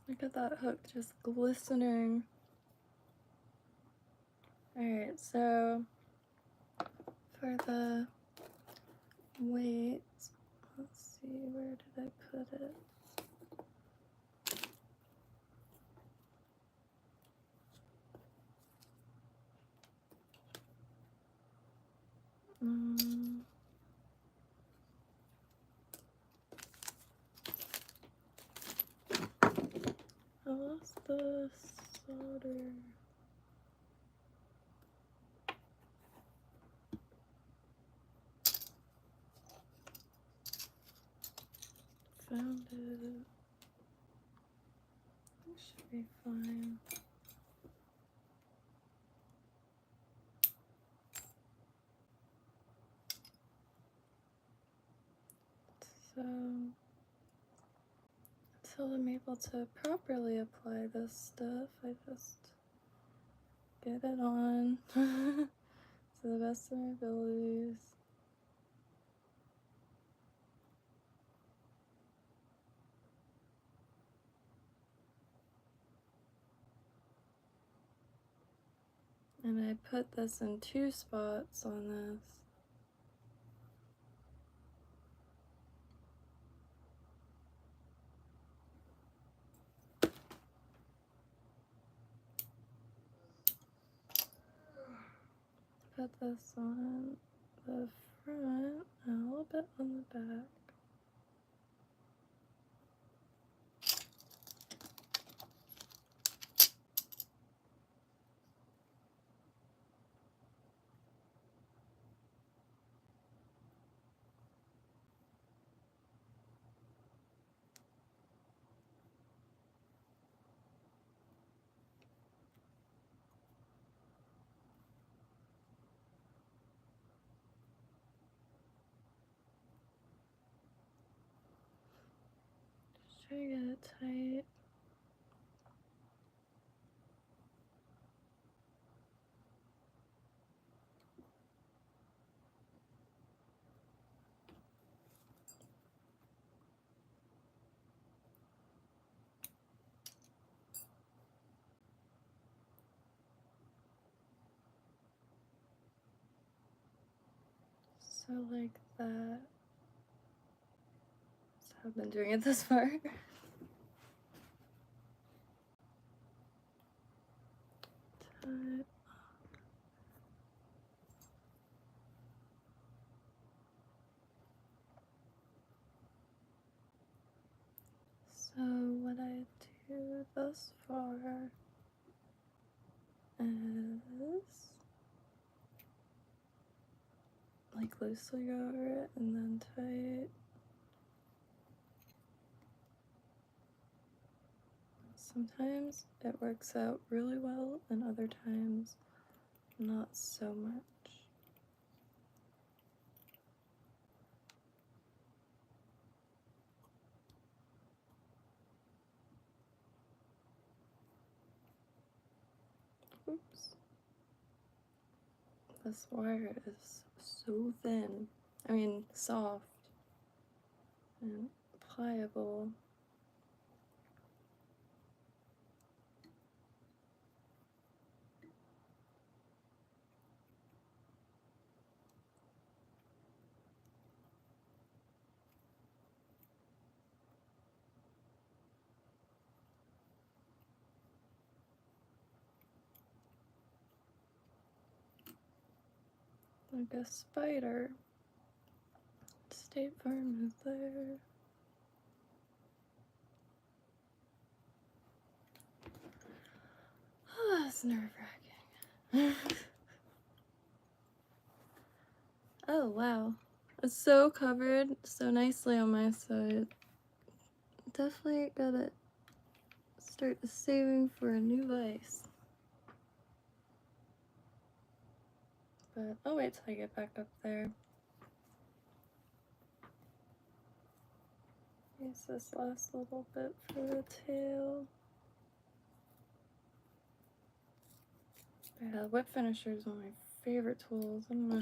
Look at that hook just glistening. Alright, so for the weight, let's see, where did I put it? Oh, lost the solder. Found it. It should be fine. So, until I'm able to properly apply this stuff, I just get it on to the best of my abilities. And I put this in 2 spots on this. Put this on the front and a little bit on the back. Just try to get it tight. So like that. That's how I've been doing it this far. Tight. So what I do thus far is like loosely go over it and then tight. Sometimes it works out really well and other times not so much. Oops. This wire is so thin. I mean, soft and pliable. Like a spider. State Farm is there. Oh, that's nerve-wracking. Oh, wow. It's so covered so nicely on my side. Definitely gotta start saving for a new vise. But I'll wait till I get back up there. Use this last little bit for the tail. Yeah, whip finisher is one of my favorite tools. I don't know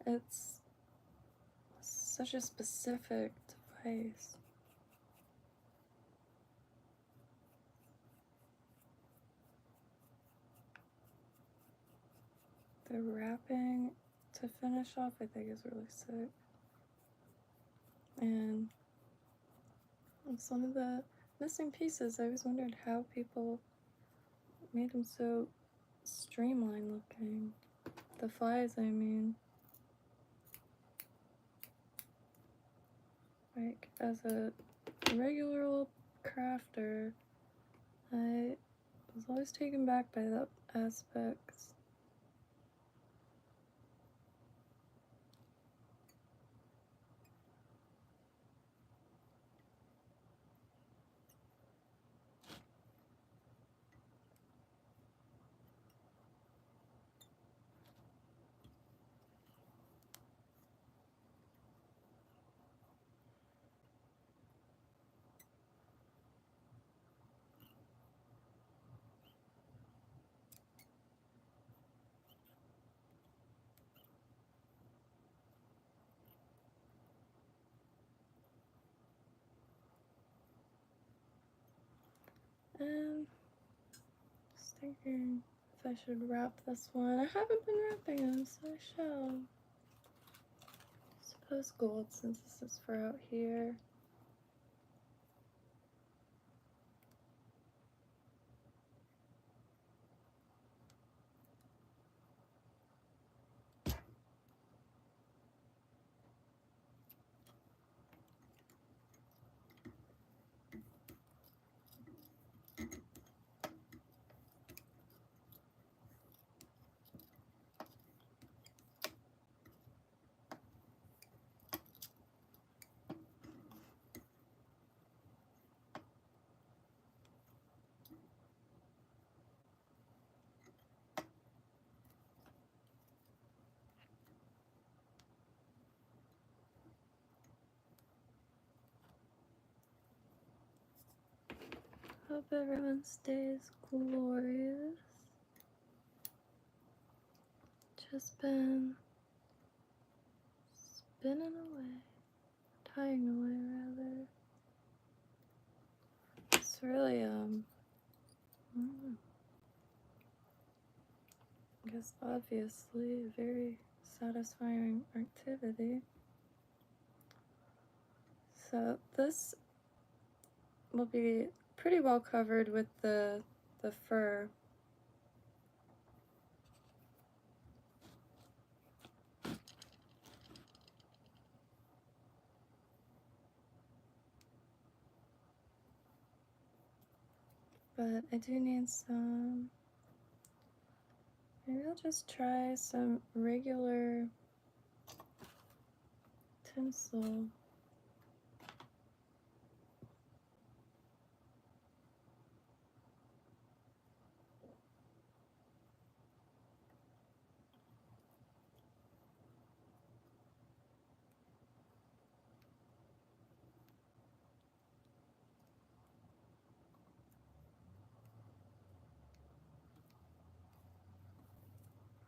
how. It's such a specific device. The wrapping to finish off, I think, is really sick. And it's one of the missing pieces. I always wondered how people made them so streamlined looking. The flies, I mean. Like, as a regular old crafter, I was always taken back by that aspect. Just thinking if I should wrap this one. I haven't been wrapping them, so I shall. Suppose gold, since this is for out here. Hope everyone stays glorious. Just been spinning away, tying away rather. It's really I guess obviously a very satisfying activity. So this will be pretty well covered with the fur. But I do need some, maybe I'll just try some regular tinsel.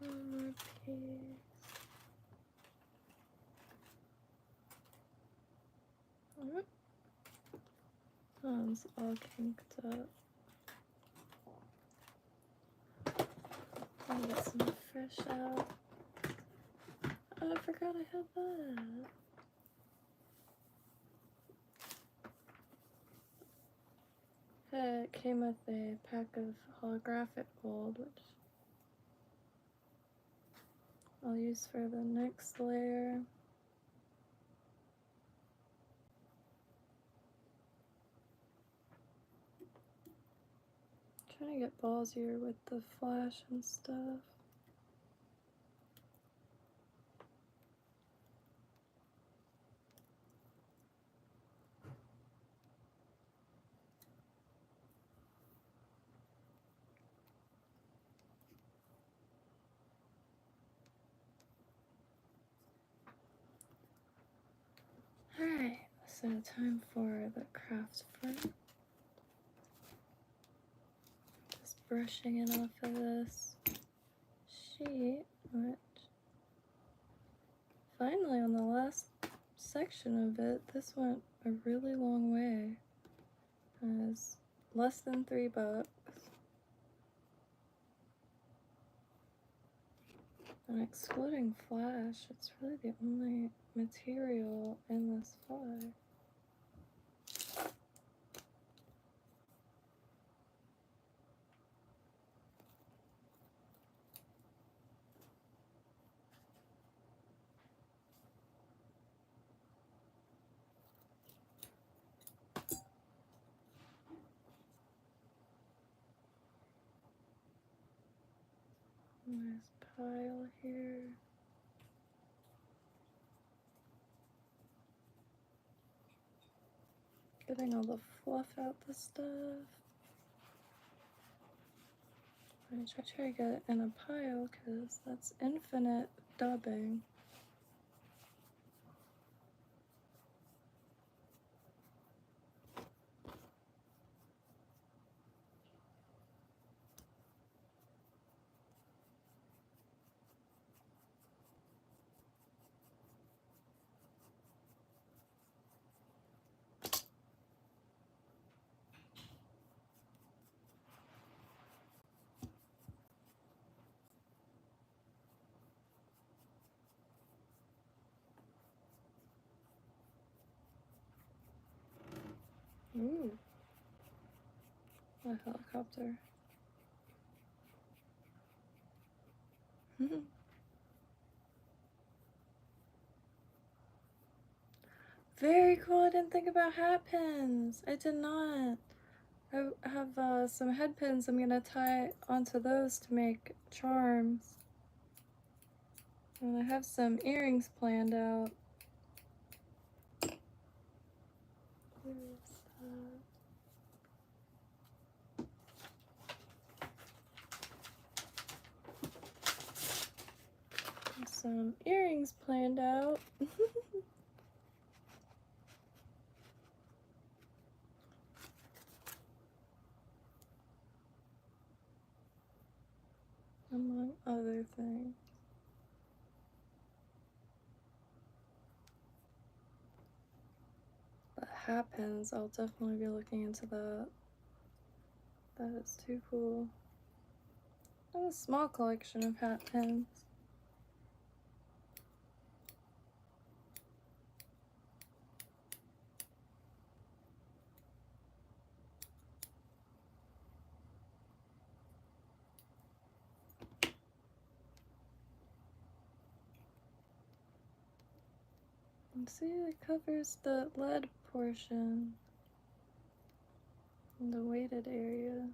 One more piece. Oh, it's all kinked up. I'll get some fresh out. Oh, I forgot I had that. It came with a pack of holographic gold, which I'll use for the next layer. Trying to get ballsier with the flash and stuff. Alright, so time for the craft fruit. Just brushing it off of this sheet, which finally on the last section of it, this went a really long way. It was less than $3. And excluding flash, it's really the only material in this fly. Nice pile here. Getting all the fluff out the stuff. I try to get it in a pile because that's infinite dubbing. Ooh, a helicopter. Very cool. I didn't think about hat pins. I did not. I have some head pins I'm gonna tie onto those to make charms. And I have some earrings planned out. Some earrings planned out. Among other things. But hat pins, I'll definitely be looking into that. That is too cool. I have a small collection of hat pins. And see, it covers the lead portion in the weighted area.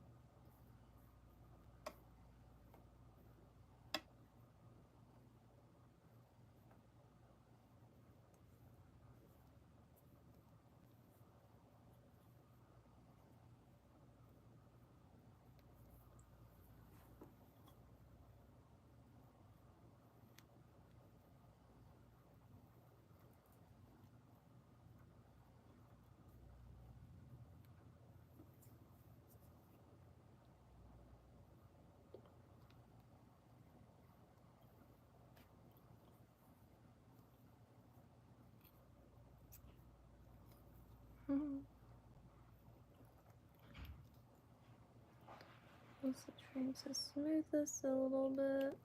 Also trying to smooth this a little bit.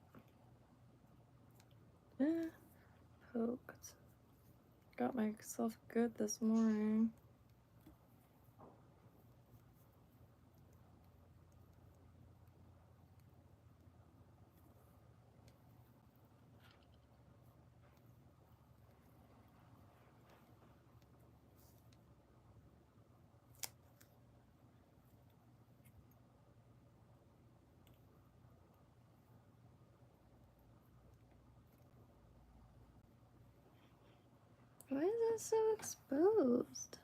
Poked. Got myself good this morning. Why is that so exposed?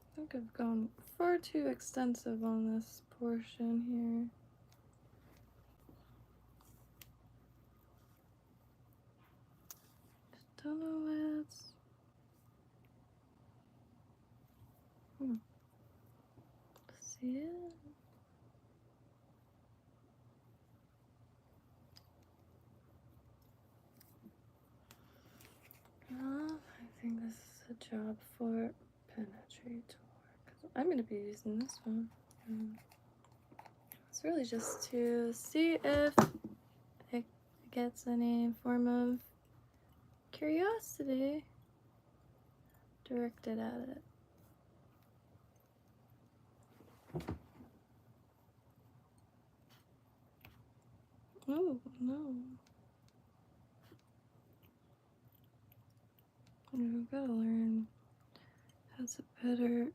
I think I've gone far too extensive on this portion here. Just don't know why it's... See it? I think this is a job for Penetrator. I'm going to be using this one. It's really just to see if it gets any form of curiosity directed at it. Oh, no. I've gotta learn how to better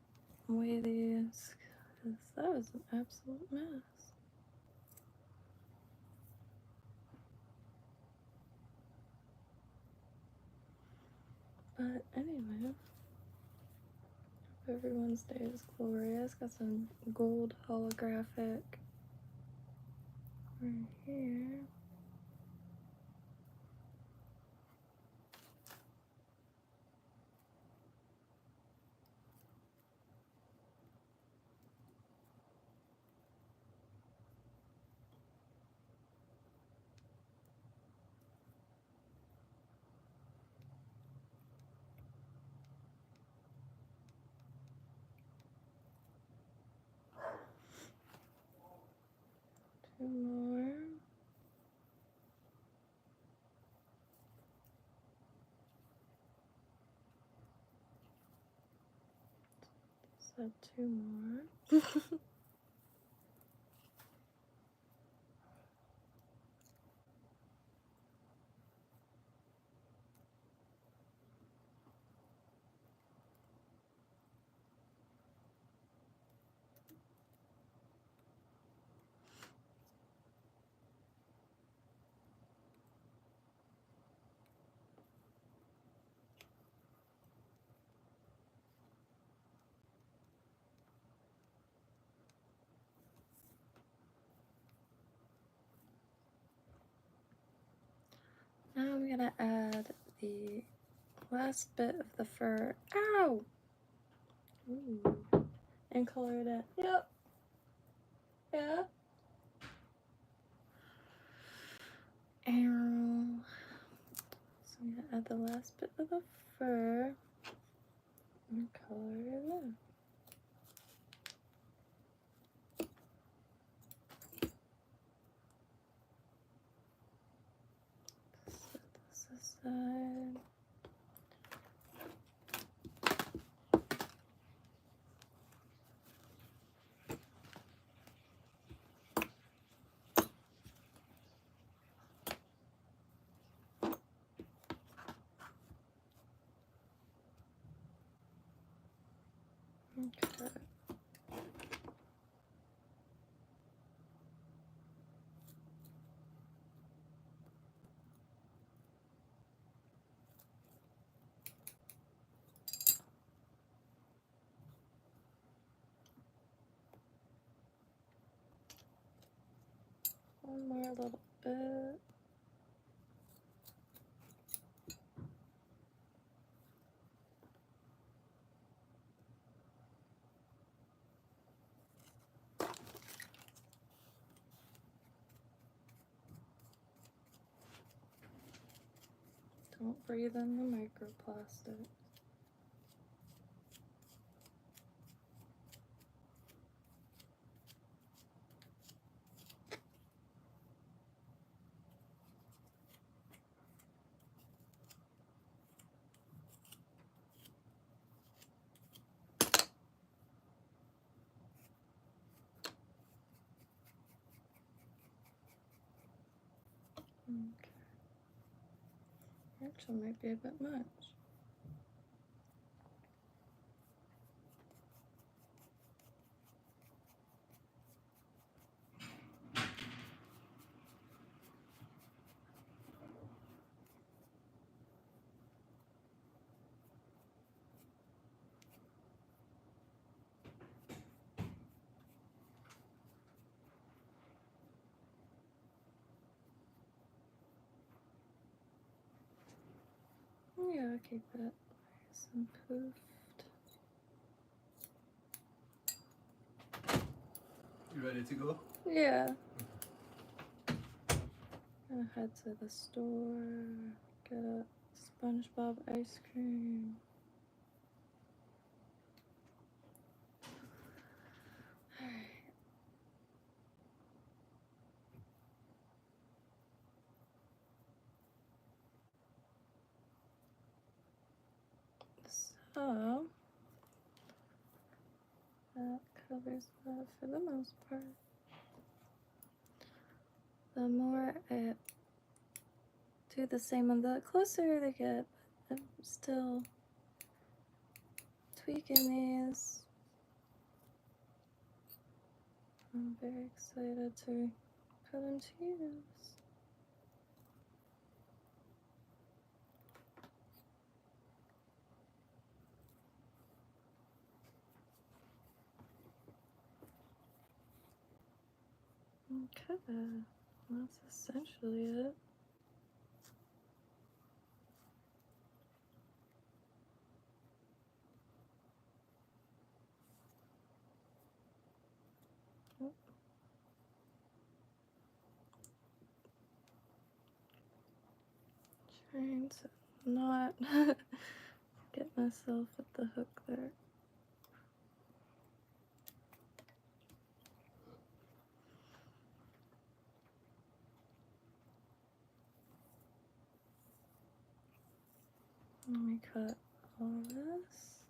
weigh these, because that was an absolute mess. But anyway, hope everyone's day is glorious. Got some gold holographic right here. Two more. So two more. Now I'm gonna add the last bit of the fur. Ow! Ooh. And color it in. Yep. Yeah. Arrow. So I'm gonna add the last bit of the fur and color it in. Set this aside. Okay. One more little bit. Don't breathe in the microplastic. Okay. Actually, might be a bit much. Yeah, I'll keep it nice and poofed. You ready to go? Yeah. Gonna head to the store, get a SpongeBob ice cream. Alright. So that covers that for the most part. the more I do the same one, the closer they get. I'm still tweaking these. I'm very excited to put them to use. Okay, that's essentially it. Oh. Trying to not get myself with the hook there. Let me cut all this.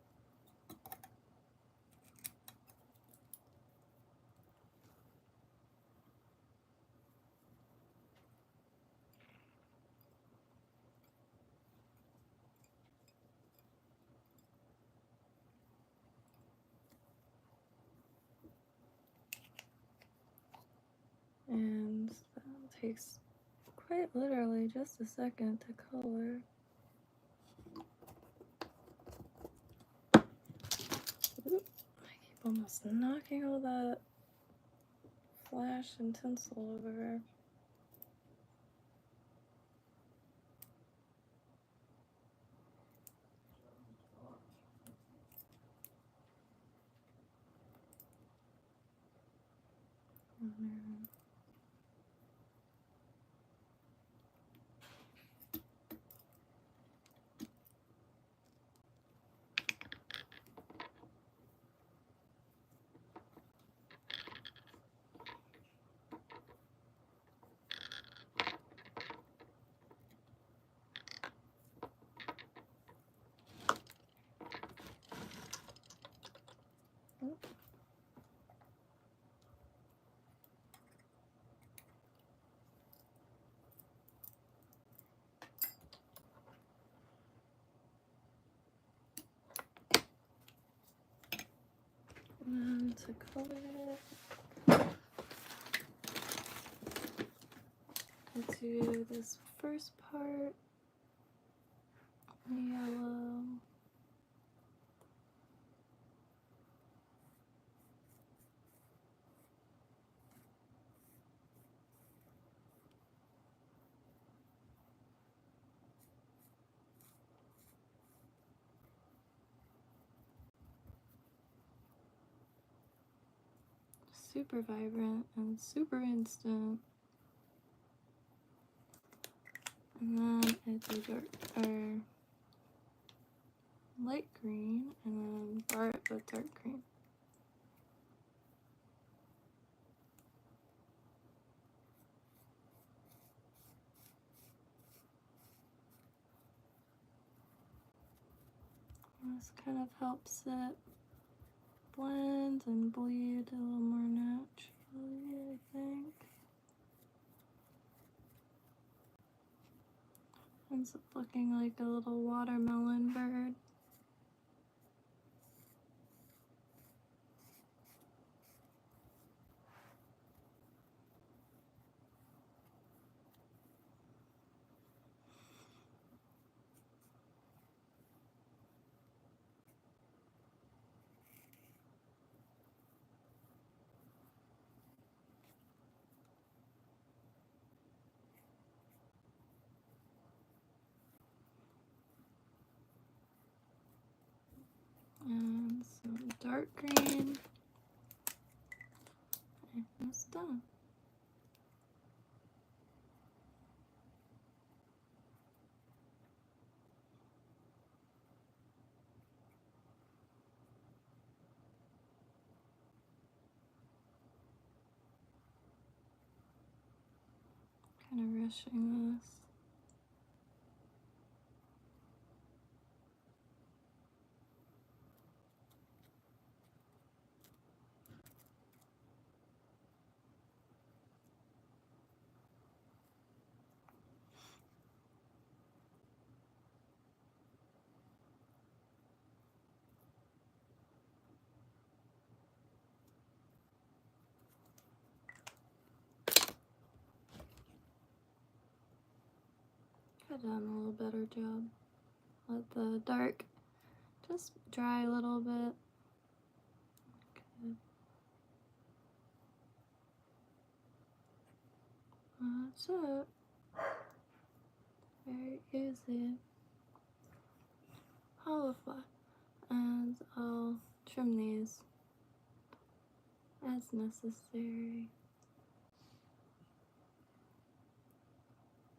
And that takes quite literally just a second to color. Oop, I keep almost knocking all that flash and tinsel over. And to color it, let's do this first part yellow. Super vibrant and super instant. And then I do light green and then bar it with dark green. This kind of helps it blend and bleed a little more naturally, I think. Ends up looking like a little watermelon bird. And some dark green. And it's done. Kind of rushing this. Could have done a little better job. Let the dark just dry a little bit. Okay. That's it. Very easy. Hollow fly. And I'll trim these as necessary.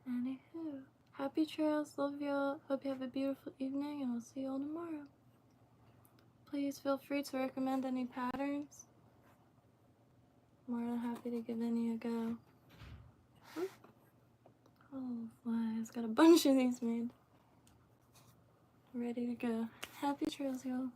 Anywho, happy trails, love y'all. Hope you have a beautiful evening, and I'll see y'all tomorrow. Please feel free to recommend any patterns. More than happy to give any a go. Oh, flies. Got a bunch of these made. Ready to go. Happy trails, y'all.